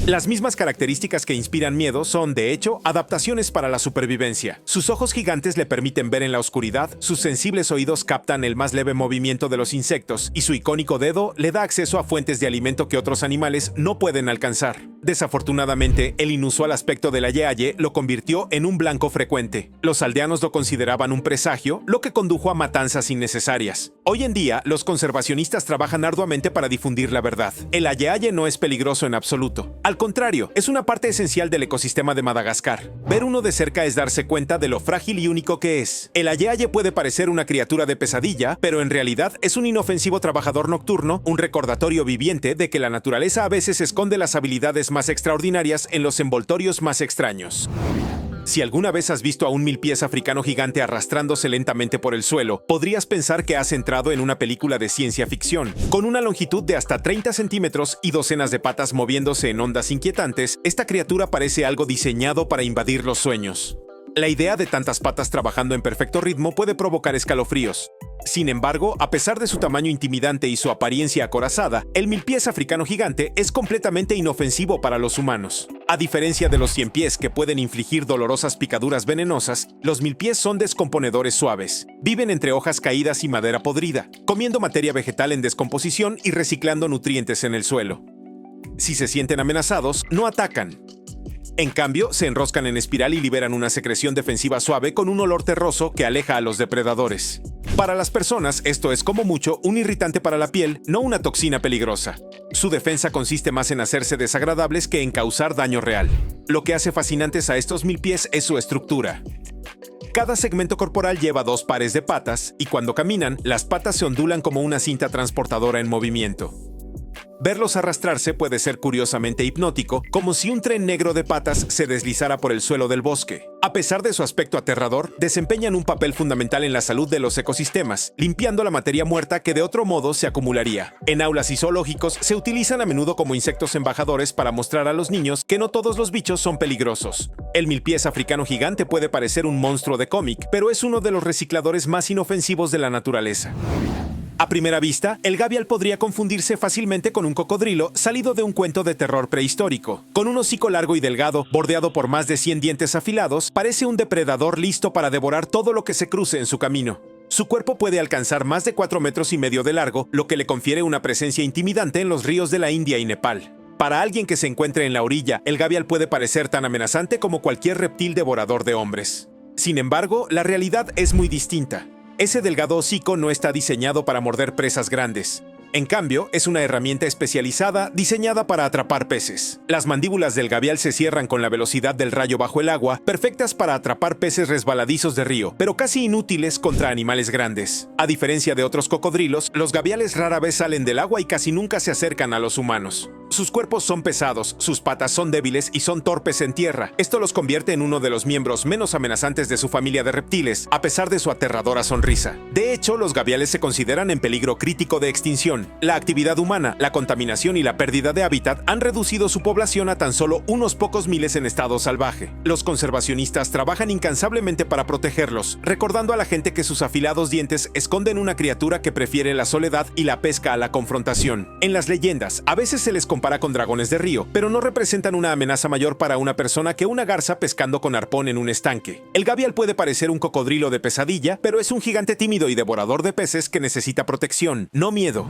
A: Las mismas características que inspiran miedo son, de hecho, adaptaciones para la supervivencia. Sus ojos gigantes le permiten ver en la oscuridad, sus sensibles oídos captan el más leve movimiento de los insectos, y su icónico dedo le da acceso a fuentes de alimento que otros animales no pueden alcanzar. Desafortunadamente, el inusual aspecto del aye-aye lo convirtió en un blanco frecuente. Los aldeanos lo consideraban un presagio, lo que condujo a matanzas innecesarias. Hoy en día, los conservacionistas trabajan arduamente para difundir la verdad. El aye-aye no es peligroso en absoluto. Al contrario, es una parte esencial del ecosistema de Madagascar. Ver uno de cerca es darse cuenta de lo frágil y único que es. El aye-aye puede parecer una criatura de pesadilla, pero en realidad es un inofensivo trabajador nocturno, un recordatorio viviente de que la naturaleza a veces esconde las habilidades más extraordinarias en los envoltorios más extraños. Si alguna vez has visto a un milpiés africano gigante arrastrándose lentamente por el suelo, podrías pensar que has entrado en una película de ciencia ficción. Con una longitud de hasta 30 centímetros y docenas de patas moviéndose en ondas inquietantes, esta criatura parece algo diseñado para invadir los sueños. La idea de tantas patas trabajando en perfecto ritmo puede provocar escalofríos. Sin embargo, a pesar de su tamaño intimidante y su apariencia acorazada, el milpiés africano gigante es completamente inofensivo para los humanos. A diferencia de los ciempiés que pueden infligir dolorosas picaduras venenosas, los milpiés son descomponedores suaves. Viven entre hojas caídas y madera podrida, comiendo materia vegetal en descomposición y reciclando nutrientes en el suelo. Si se sienten amenazados, no atacan. En cambio, se enroscan en espiral y liberan una secreción defensiva suave con un olor terroso que aleja a los depredadores. Para las personas, esto es como mucho un irritante para la piel, no una toxina peligrosa. Su defensa consiste más en hacerse desagradables que en causar daño real. Lo que hace fascinantes a estos milpiés es su estructura. Cada segmento corporal lleva 2 pares de patas y cuando caminan, las patas se ondulan como una cinta transportadora en movimiento. Verlos arrastrarse puede ser curiosamente hipnótico, como si un tren negro de patas se deslizara por el suelo del bosque. A pesar de su aspecto aterrador, desempeñan un papel fundamental en la salud de los ecosistemas, limpiando la materia muerta que de otro modo se acumularía. En aulas y zoológicos se utilizan a menudo como insectos embajadores para mostrar a los niños que no todos los bichos son peligrosos. El milpiés africano gigante puede parecer un monstruo de cómic, pero es uno de los recicladores más inofensivos de la naturaleza. A primera vista, el gavial podría confundirse fácilmente con un cocodrilo salido de un cuento de terror prehistórico. Con un hocico largo y delgado, bordeado por más de 100 dientes afilados, parece un depredador listo para devorar todo lo que se cruce en su camino. Su cuerpo puede alcanzar más de 4,5 metros de largo, lo que le confiere una presencia intimidante en los ríos de la India y Nepal. Para alguien que se encuentre en la orilla, el gavial puede parecer tan amenazante como cualquier reptil devorador de hombres. Sin embargo, la realidad es muy distinta. Ese delgado hocico no está diseñado para morder presas grandes. En cambio, es una herramienta especializada diseñada para atrapar peces. Las mandíbulas del gavial se cierran con la velocidad del rayo bajo el agua, perfectas para atrapar peces resbaladizos de río, pero casi inútiles contra animales grandes. A diferencia de otros cocodrilos, los gaviales rara vez salen del agua y casi nunca se acercan a los humanos. Sus cuerpos son pesados, sus patas son débiles y son torpes en tierra. Esto los convierte en uno de los miembros menos amenazantes de su familia de reptiles, a pesar de su aterradora sonrisa. De hecho, los gaviales se consideran en peligro crítico de extinción. La actividad humana, la contaminación y la pérdida de hábitat han reducido su población a tan solo unos pocos miles en estado salvaje. Los conservacionistas trabajan incansablemente para protegerlos, recordando a la gente que sus afilados dientes esconden una criatura que prefiere la soledad y la pesca a la confrontación. En las leyendas, a veces se les compara con dragones de río, pero no representan una amenaza mayor para una persona que una garza pescando con arpón en un estanque. El gavial puede parecer un cocodrilo de pesadilla, pero es un gigante tímido y devorador de peces que necesita protección, no miedo.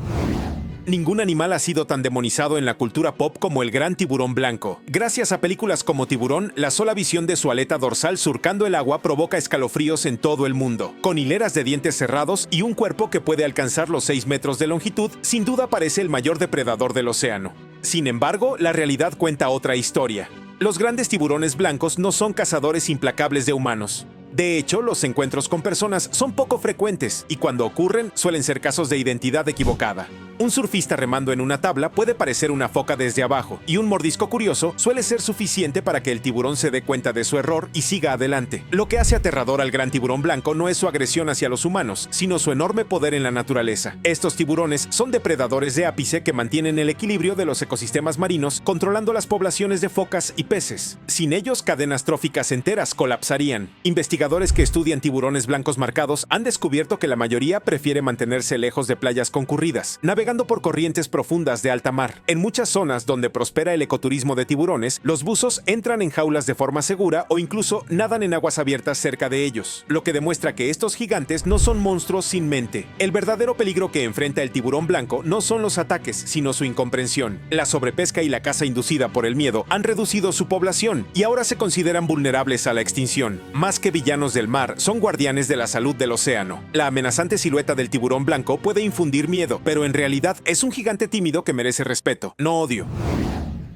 A: Ningún animal ha sido tan demonizado en la cultura pop como el gran tiburón blanco. Gracias a películas como Tiburón, la sola visión de su aleta dorsal surcando el agua provoca escalofríos en todo el mundo. Con hileras de dientes cerrados y un cuerpo que puede alcanzar los 6 metros de longitud, sin duda parece el mayor depredador del océano. Sin embargo, la realidad cuenta otra historia. Los grandes tiburones blancos no son cazadores implacables de humanos. De hecho, los encuentros con personas son poco frecuentes y cuando ocurren suelen ser casos de identidad equivocada. Un surfista remando en una tabla puede parecer una foca desde abajo y un mordisco curioso suele ser suficiente para que el tiburón se dé cuenta de su error y siga adelante. Lo que hace aterrador al gran tiburón blanco no es su agresión hacia los humanos, sino su enorme poder en la naturaleza. Estos tiburones son depredadores de ápice que mantienen el equilibrio de los ecosistemas marinos, controlando las poblaciones de focas y peces. Sin ellos, cadenas tróficas enteras colapsarían. Investigadores que estudian tiburones blancos marcados han descubierto que la mayoría prefiere mantenerse lejos de playas concurridas, navegando por corrientes profundas de alta mar. En muchas zonas donde prospera el ecoturismo de tiburones, los buzos entran en jaulas de forma segura o incluso nadan en aguas abiertas cerca de ellos, lo que demuestra que estos gigantes no son monstruos sin mente. El verdadero peligro que enfrenta el tiburón blanco no son los ataques, sino su incomprensión. La sobrepesca y la caza inducida por el miedo han reducido su población y ahora se consideran vulnerables a la extinción. Más que villanos del mar, son guardianes de la salud del océano. La amenazante silueta del tiburón blanco puede infundir miedo, pero en realidad es un gigante tímido que merece respeto, no odio.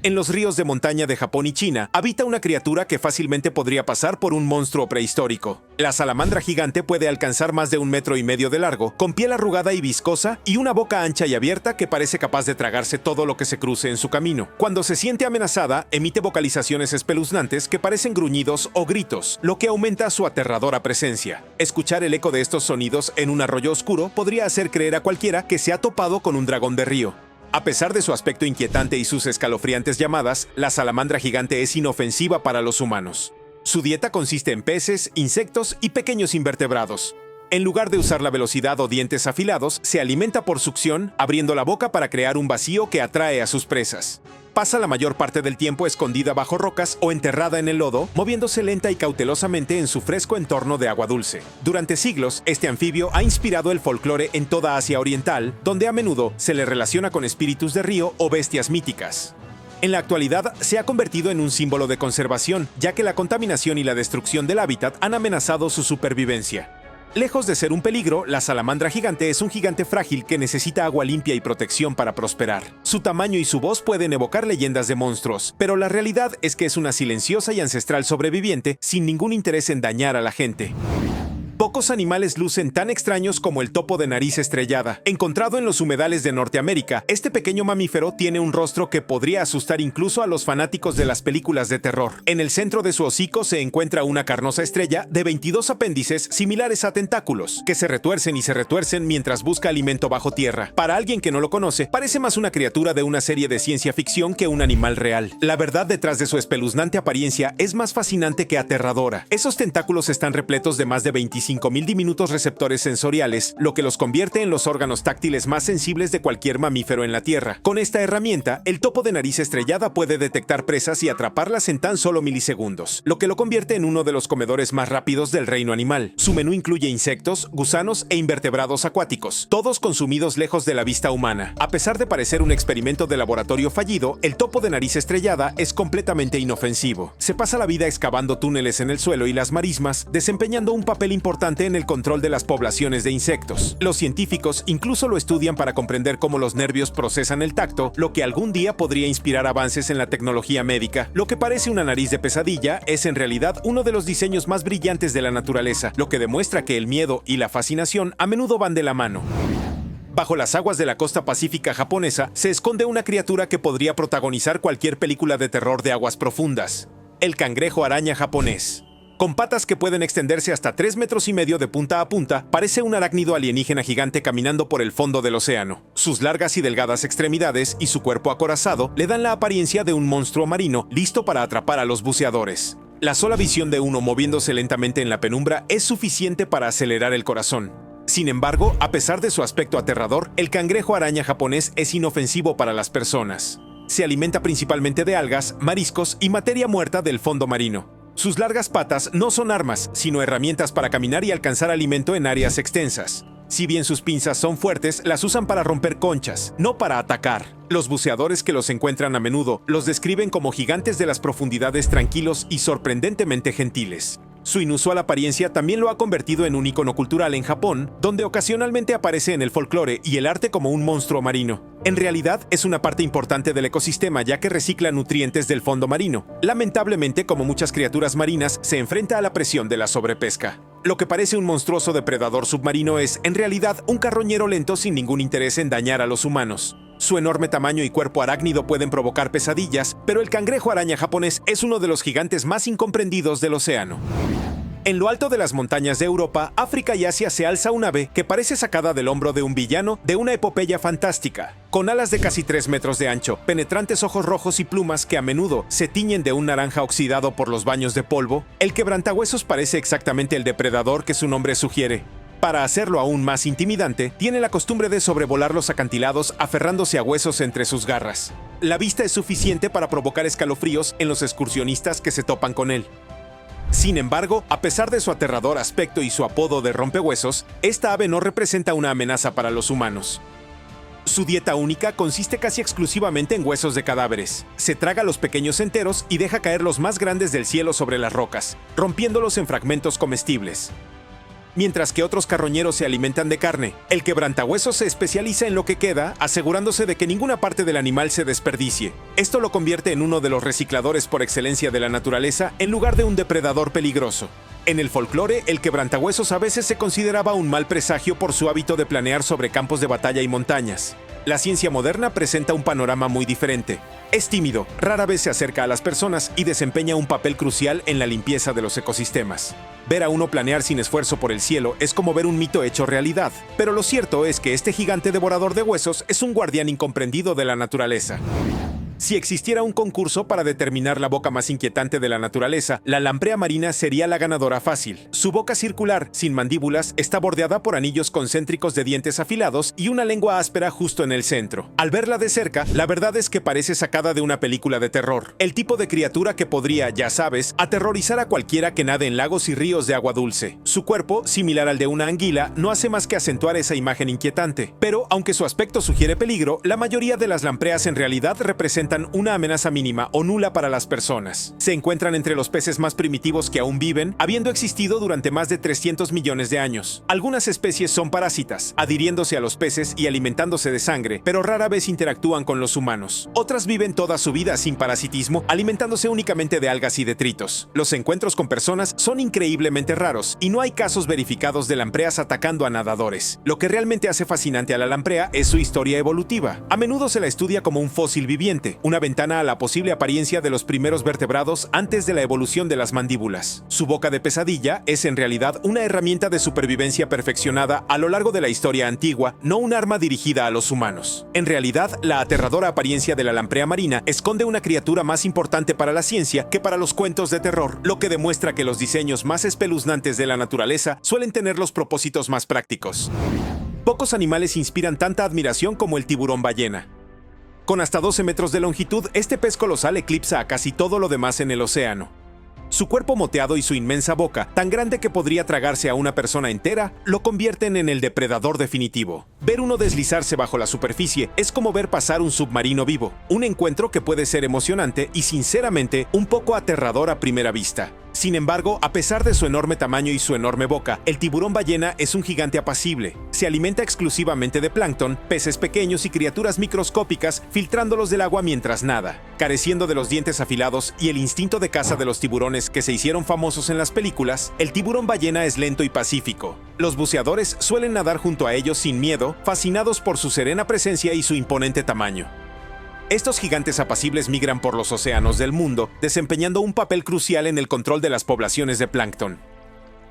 A: En los ríos de montaña de Japón y China habita una criatura que fácilmente podría pasar por un monstruo prehistórico. La salamandra gigante puede alcanzar más de 1,5 metros de largo, con piel arrugada y viscosa y una boca ancha y abierta que parece capaz de tragarse todo lo que se cruce en su camino. Cuando se siente amenazada, emite vocalizaciones espeluznantes que parecen gruñidos o gritos, lo que aumenta su aterradora presencia. Escuchar el eco de estos sonidos en un arroyo oscuro podría hacer creer a cualquiera que se ha topado con un dragón de río. A pesar de su aspecto inquietante y sus escalofriantes llamadas, la salamandra gigante es inofensiva para los humanos. Su dieta consiste en peces, insectos y pequeños invertebrados. En lugar de usar la velocidad o dientes afilados, se alimenta por succión, abriendo la boca para crear un vacío que atrae a sus presas. Pasa la mayor parte del tiempo escondida bajo rocas o enterrada en el lodo, moviéndose lenta y cautelosamente en su fresco entorno de agua dulce. Durante siglos, este anfibio ha inspirado el folclore en toda Asia Oriental, donde a menudo se le relaciona con espíritus de río o bestias míticas. En la actualidad, se ha convertido en un símbolo de conservación, ya que la contaminación y la destrucción del hábitat han amenazado su supervivencia. Lejos de ser un peligro, la salamandra gigante es un gigante frágil que necesita agua limpia y protección para prosperar. Su tamaño y su voz pueden evocar leyendas de monstruos, pero la realidad es que es una silenciosa y ancestral sobreviviente sin ningún interés en dañar a la gente. Pocos animales lucen tan extraños como el topo de nariz estrellada. Encontrado en los humedales de Norteamérica, este pequeño mamífero tiene un rostro que podría asustar incluso a los fanáticos de las películas de terror. En el centro de su hocico se encuentra una carnosa estrella de 22 apéndices similares a tentáculos, que se retuercen y se retuercen mientras busca alimento bajo tierra. Para alguien que no lo conoce, parece más una criatura de una serie de ciencia ficción que un animal real. La verdad detrás de su espeluznante apariencia es más fascinante que aterradora. Esos tentáculos están repletos de más de 25.000 diminutos receptores sensoriales, lo que los convierte en los órganos táctiles más sensibles de cualquier mamífero en la Tierra. Con esta herramienta, el topo de nariz estrellada puede detectar presas y atraparlas en tan solo milisegundos, lo que lo convierte en uno de los comedores más rápidos del reino animal. Su menú incluye insectos, gusanos e invertebrados acuáticos, todos consumidos lejos de la vista humana. A pesar de parecer un experimento de laboratorio fallido, el topo de nariz estrellada es completamente inofensivo. Se pasa la vida excavando túneles en el suelo y las marismas, desempeñando un papel importante en el control de las poblaciones de insectos. Los científicos incluso lo estudian para comprender cómo los nervios procesan el tacto, lo que algún día podría inspirar avances en la tecnología médica. Lo que parece una nariz de pesadilla es en realidad uno de los diseños más brillantes de la naturaleza, lo que demuestra que el miedo y la fascinación a menudo van de la mano. Bajo las aguas de la costa pacífica japonesa se esconde una criatura que podría protagonizar cualquier película de terror de aguas profundas: el cangrejo araña japonés. Con patas que pueden extenderse hasta 3,5 metros de punta a punta, parece un arácnido alienígena gigante caminando por el fondo del océano. Sus largas y delgadas extremidades y su cuerpo acorazado le dan la apariencia de un monstruo marino listo para atrapar a los buceadores. La sola visión de uno moviéndose lentamente en la penumbra es suficiente para acelerar el corazón. Sin embargo, a pesar de su aspecto aterrador, el cangrejo araña japonés es inofensivo para las personas. Se alimenta principalmente de algas, mariscos y materia muerta del fondo marino. Sus largas patas no son armas, sino herramientas para caminar y alcanzar alimento en áreas extensas. Si bien sus pinzas son fuertes, las usan para romper conchas, no para atacar. Los buceadores que los encuentran a menudo los describen como gigantes de las profundidades tranquilos y sorprendentemente gentiles. Su inusual apariencia también lo ha convertido en un icono cultural en Japón, donde ocasionalmente aparece en el folclore y el arte como un monstruo marino. En realidad, es una parte importante del ecosistema ya que recicla nutrientes del fondo marino. Lamentablemente, como muchas criaturas marinas, se enfrenta a la presión de la sobrepesca. Lo que parece un monstruoso depredador submarino es, en realidad, un carroñero lento sin ningún interés en dañar a los humanos. Su enorme tamaño y cuerpo arácnido pueden provocar pesadillas, pero el cangrejo araña japonés es uno de los gigantes más incomprendidos del océano. En lo alto de las montañas de Europa, África y Asia se alza un ave que parece sacada del hombro de un villano de una epopeya fantástica. Con alas de casi 3 metros de ancho, penetrantes ojos rojos y plumas que a menudo se tiñen de un naranja oxidado por los baños de polvo, el quebrantahuesos parece exactamente el depredador que su nombre sugiere. Para hacerlo aún más intimidante, tiene la costumbre de sobrevolar los acantilados aferrándose a huesos entre sus garras. La vista es suficiente para provocar escalofríos en los excursionistas que se topan con él. Sin embargo, a pesar de su aterrador aspecto y su apodo de rompehuesos, esta ave no representa una amenaza para los humanos. Su dieta única consiste casi exclusivamente en huesos de cadáveres. Se traga los pequeños enteros y deja caer los más grandes del cielo sobre las rocas, rompiéndolos en fragmentos comestibles. mientras que otros carroñeros se alimentan de carne. El quebrantahuesos se especializa en lo que queda, asegurándose de que ninguna parte del animal se desperdicie. Esto lo convierte en uno de los recicladores por excelencia de la naturaleza en lugar de un depredador peligroso. En el folclore, el quebrantahuesos a veces se consideraba un mal presagio por su hábito de planear sobre campos de batalla y montañas. La ciencia moderna presenta un panorama muy diferente. Es tímido, rara vez se acerca a las personas y desempeña un papel crucial en la limpieza de los ecosistemas. Ver a uno planear sin esfuerzo por el cielo es como ver un mito hecho realidad, pero lo cierto es que este gigante devorador de huesos es un guardián incomprendido de la naturaleza. Si existiera un concurso para determinar la boca más inquietante de la naturaleza, la lamprea marina sería la ganadora fácil. Su boca circular, sin mandíbulas, está bordeada por anillos concéntricos de dientes afilados y una lengua áspera justo en el centro. Al verla de cerca, la verdad es que parece sacada de una película de terror. El tipo de criatura que podría, ya sabes, aterrorizar a cualquiera que nade en lagos y ríos de agua dulce. Su cuerpo, similar al de una anguila, no hace más que acentuar esa imagen inquietante. Pero, aunque su aspecto sugiere peligro, la mayoría de las lampreas en realidad representan una amenaza mínima o nula para las personas. Se encuentran entre los peces más primitivos que aún viven, habiendo existido durante más de 300 millones de años. Algunas especies son parásitas, adhiriéndose a los peces y alimentándose de sangre, pero rara vez interactúan con los humanos. Otras viven toda su vida sin parasitismo, alimentándose únicamente de algas y detritos. Los encuentros con personas son increíblemente raros, y no hay casos verificados de lampreas atacando a nadadores. Lo que realmente hace fascinante a la lamprea es su historia evolutiva. A menudo se la estudia como un fósil viviente, una ventana a la posible apariencia de los primeros vertebrados antes de la evolución de las mandíbulas. Su boca de pesadilla es en realidad una herramienta de supervivencia perfeccionada a lo largo de la historia antigua, no un arma dirigida a los humanos. En realidad, la aterradora apariencia de la lamprea marina esconde una criatura más importante para la ciencia que para los cuentos de terror, lo que demuestra que los diseños más espeluznantes de la naturaleza suelen tener los propósitos más prácticos. Pocos animales inspiran tanta admiración como el tiburón ballena. Con hasta 12 metros de longitud, este pez colosal eclipsa a casi todo lo demás en el océano. Su cuerpo moteado y su inmensa boca, tan grande que podría tragarse a una persona entera, lo convierten en el depredador definitivo. Ver uno deslizarse bajo la superficie es como ver pasar un submarino vivo, un encuentro que puede ser emocionante y sinceramente un poco aterrador a primera vista. Sin embargo, a pesar de su enorme tamaño y su enorme boca, el tiburón ballena es un gigante apacible. Se alimenta exclusivamente de plancton, peces pequeños y criaturas microscópicas, filtrándolos del agua mientras nada. Careciendo de los dientes afilados y el instinto de caza de los tiburones que se hicieron famosos en las películas, el tiburón ballena es lento y pacífico. Los buceadores suelen nadar junto a ellos sin miedo, fascinados por su serena presencia y su imponente tamaño. Estos gigantes apacibles migran por los océanos del mundo, desempeñando un papel crucial en el control de las poblaciones de plancton.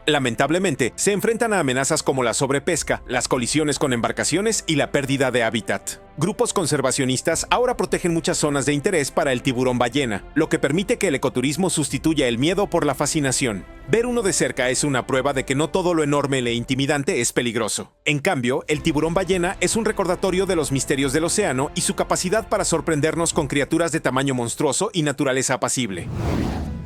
A: Lamentablemente, se enfrentan a amenazas como la sobrepesca, las colisiones con embarcaciones y la pérdida de hábitat. Grupos conservacionistas ahora protegen muchas zonas de interés para el tiburón ballena, lo que permite que el ecoturismo sustituya el miedo por la fascinación. Ver uno de cerca es una prueba de que no todo lo enorme e intimidante es peligroso. En cambio, el tiburón ballena es un recordatorio de los misterios del océano y su capacidad para sorprendernos con criaturas de tamaño monstruoso y naturaleza apacible.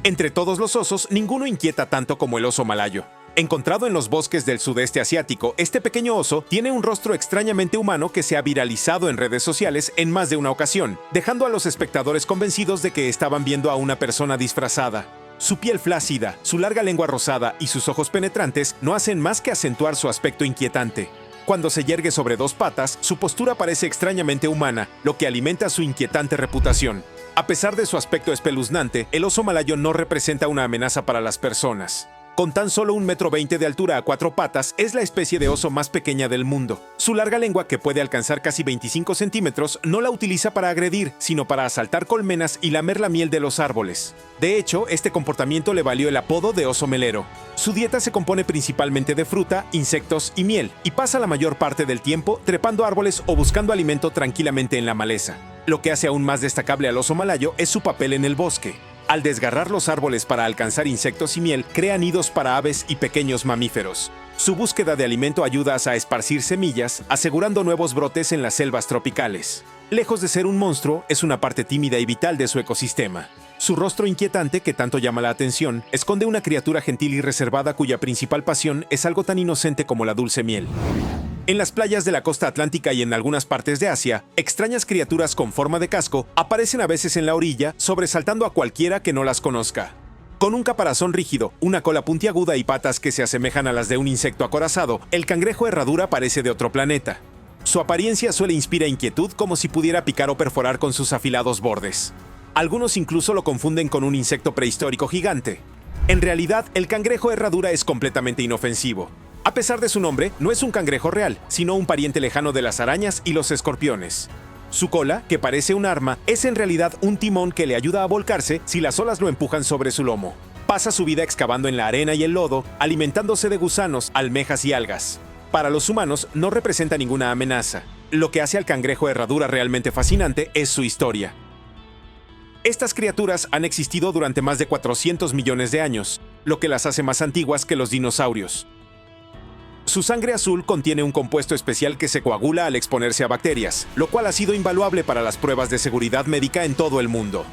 A: Entre todos los osos, ninguno inquieta tanto como el oso malayo. Encontrado en los bosques del sudeste asiático, este pequeño oso tiene un rostro extrañamente humano que se ha viralizado en redes sociales en más de una ocasión, dejando a los espectadores convencidos de que estaban viendo a una persona disfrazada. Su piel flácida, su larga lengua rosada y sus ojos penetrantes no hacen más que acentuar su aspecto inquietante. Cuando se yergue sobre dos patas, su postura parece extrañamente humana, lo que alimenta su inquietante reputación. A pesar de su aspecto espeluznante, el oso malayo no representa una amenaza para las personas. Con tan solo 1,20 m de altura a 4 patas, es la especie de oso más pequeña del mundo. Su larga lengua, que puede alcanzar casi 25 centímetros, no la utiliza para agredir, sino para asaltar colmenas y lamer la miel de los árboles. De hecho, este comportamiento le valió el apodo de oso melero. Su dieta se compone principalmente de fruta, insectos y miel, y pasa la mayor parte del tiempo trepando árboles o buscando alimento tranquilamente en la maleza. Lo que hace aún más destacable al oso malayo es su papel en el bosque. Al desgarrar los árboles para alcanzar insectos y miel, crea nidos para aves y pequeños mamíferos. Su búsqueda de alimento ayuda a esparcir semillas, asegurando nuevos brotes en las selvas tropicales. Lejos de ser un monstruo, es una parte tímida y vital de su ecosistema. Su rostro inquietante, que tanto llama la atención, esconde una criatura gentil y reservada cuya principal pasión es algo tan inocente como la dulce miel. En las playas de la costa atlántica y en algunas partes de Asia, extrañas criaturas con forma de casco aparecen a veces en la orilla, sobresaltando a cualquiera que no las conozca. Con un caparazón rígido, una cola puntiaguda y patas que se asemejan a las de un insecto acorazado, el cangrejo herradura parece de otro planeta. Su apariencia suele inspirar inquietud, como si pudiera picar o perforar con sus afilados bordes. Algunos incluso lo confunden con un insecto prehistórico gigante. En realidad, el cangrejo herradura es completamente inofensivo. A pesar de su nombre, no es un cangrejo real, sino un pariente lejano de las arañas y los escorpiones. Su cola, que parece un arma, es en realidad un timón que le ayuda a volcarse si las olas lo empujan sobre su lomo. Pasa su vida excavando en la arena y el lodo, alimentándose de gusanos, almejas y algas. Para los humanos no representa ninguna amenaza. Lo que hace al cangrejo herradura realmente fascinante es su historia. Estas criaturas han existido durante más de 400 millones de años, lo que las hace más antiguas que los dinosaurios. Su sangre azul contiene un compuesto especial que se coagula al exponerse a bacterias, lo cual ha sido invaluable para las pruebas de seguridad médica en todo el mundo.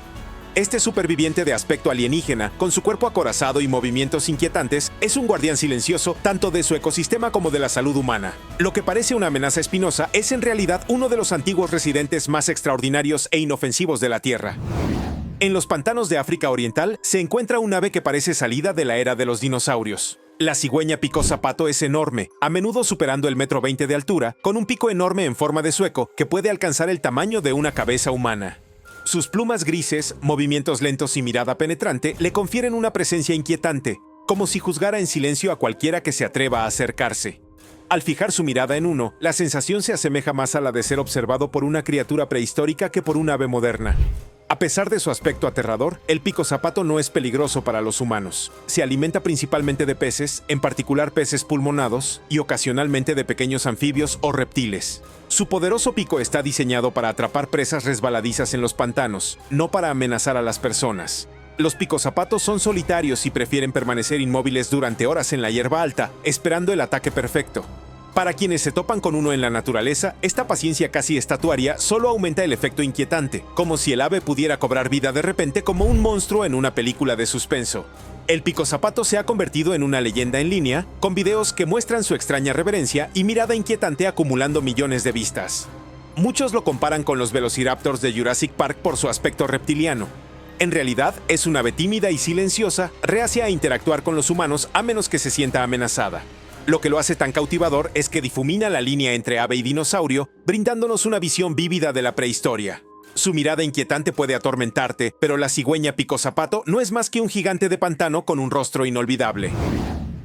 A: Este superviviente de aspecto alienígena, con su cuerpo acorazado y movimientos inquietantes, es un guardián silencioso tanto de su ecosistema como de la salud humana. Lo que parece una amenaza espinosa es en realidad uno de los antiguos residentes más extraordinarios e inofensivos de la Tierra. En los pantanos de África Oriental se encuentra un ave que parece salida de la era de los dinosaurios. La cigüeña picozapato es enorme, a menudo superando el 1,20 m de altura, con un pico enorme en forma de sueco que puede alcanzar el tamaño de una cabeza humana. Sus plumas grises, movimientos lentos y mirada penetrante le confieren una presencia inquietante, como si juzgara en silencio a cualquiera que se atreva a acercarse. Al fijar su mirada en uno, la sensación se asemeja más a la de ser observado por una criatura prehistórica que por un ave moderna. A pesar de su aspecto aterrador, el picozapato no es peligroso para los humanos. Se alimenta principalmente de peces, en particular peces pulmonados, y ocasionalmente de pequeños anfibios o reptiles. Su poderoso pico está diseñado para atrapar presas resbaladizas en los pantanos, no para amenazar a las personas. Los picozapatos son solitarios y prefieren permanecer inmóviles durante horas en la hierba alta, esperando el ataque perfecto. Para quienes se topan con uno en la naturaleza, esta paciencia casi estatuaria solo aumenta el efecto inquietante, como si el ave pudiera cobrar vida de repente como un monstruo en una película de suspenso. El picozapato se ha convertido en una leyenda en línea, con videos que muestran su extraña reverencia y mirada inquietante acumulando millones de vistas. Muchos lo comparan con los velociraptors de Jurassic Park por su aspecto reptiliano. En realidad, es una ave tímida y silenciosa, reacia a interactuar con los humanos a menos que se sienta amenazada. Lo que lo hace tan cautivador es que difumina la línea entre ave y dinosaurio, brindándonos una visión vívida de la prehistoria. Su mirada inquietante puede atormentarte, pero la cigüeña picozapato no es más que un gigante de pantano con un rostro inolvidable.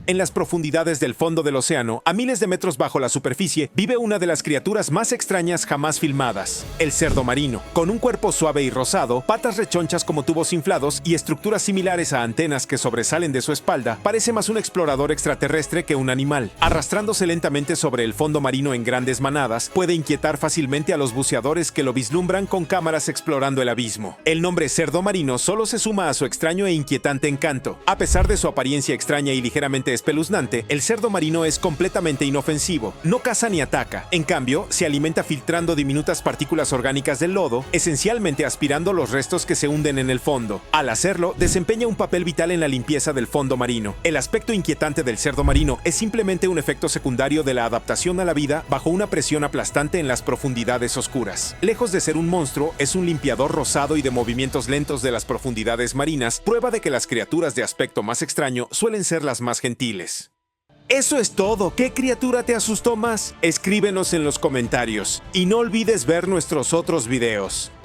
A: En las profundidades del fondo del océano, a miles de metros bajo la superficie, vive una de las criaturas más extrañas jamás filmadas, el cerdo marino. Con un cuerpo suave y rosado, patas rechonchas como tubos inflados y estructuras similares a antenas que sobresalen de su espalda, parece más un explorador extraterrestre que un animal. Arrastrándose lentamente sobre el fondo marino en grandes manadas, puede inquietar fácilmente a los buceadores que lo vislumbran con cámaras explorando el abismo. El nombre cerdo marino solo se suma a su extraño e inquietante encanto. A pesar de su apariencia extraña y ligeramente espeluznante, el cerdo marino es completamente inofensivo. No caza ni ataca. En cambio, se alimenta filtrando diminutas partículas orgánicas del lodo, esencialmente aspirando los restos que se hunden en el fondo. Al hacerlo, desempeña un papel vital en la limpieza del fondo marino. El aspecto inquietante del cerdo marino es simplemente un efecto secundario de la adaptación a la vida bajo una presión aplastante en las profundidades oscuras. Lejos de ser un monstruo, es un limpiador rosado y de movimientos lentos de las profundidades marinas, prueba de que las criaturas de aspecto más extraño suelen ser las más gentiles. Eso es todo. ¿Qué criatura te asustó más? Escríbenos en los comentarios y no olvides ver nuestros otros videos.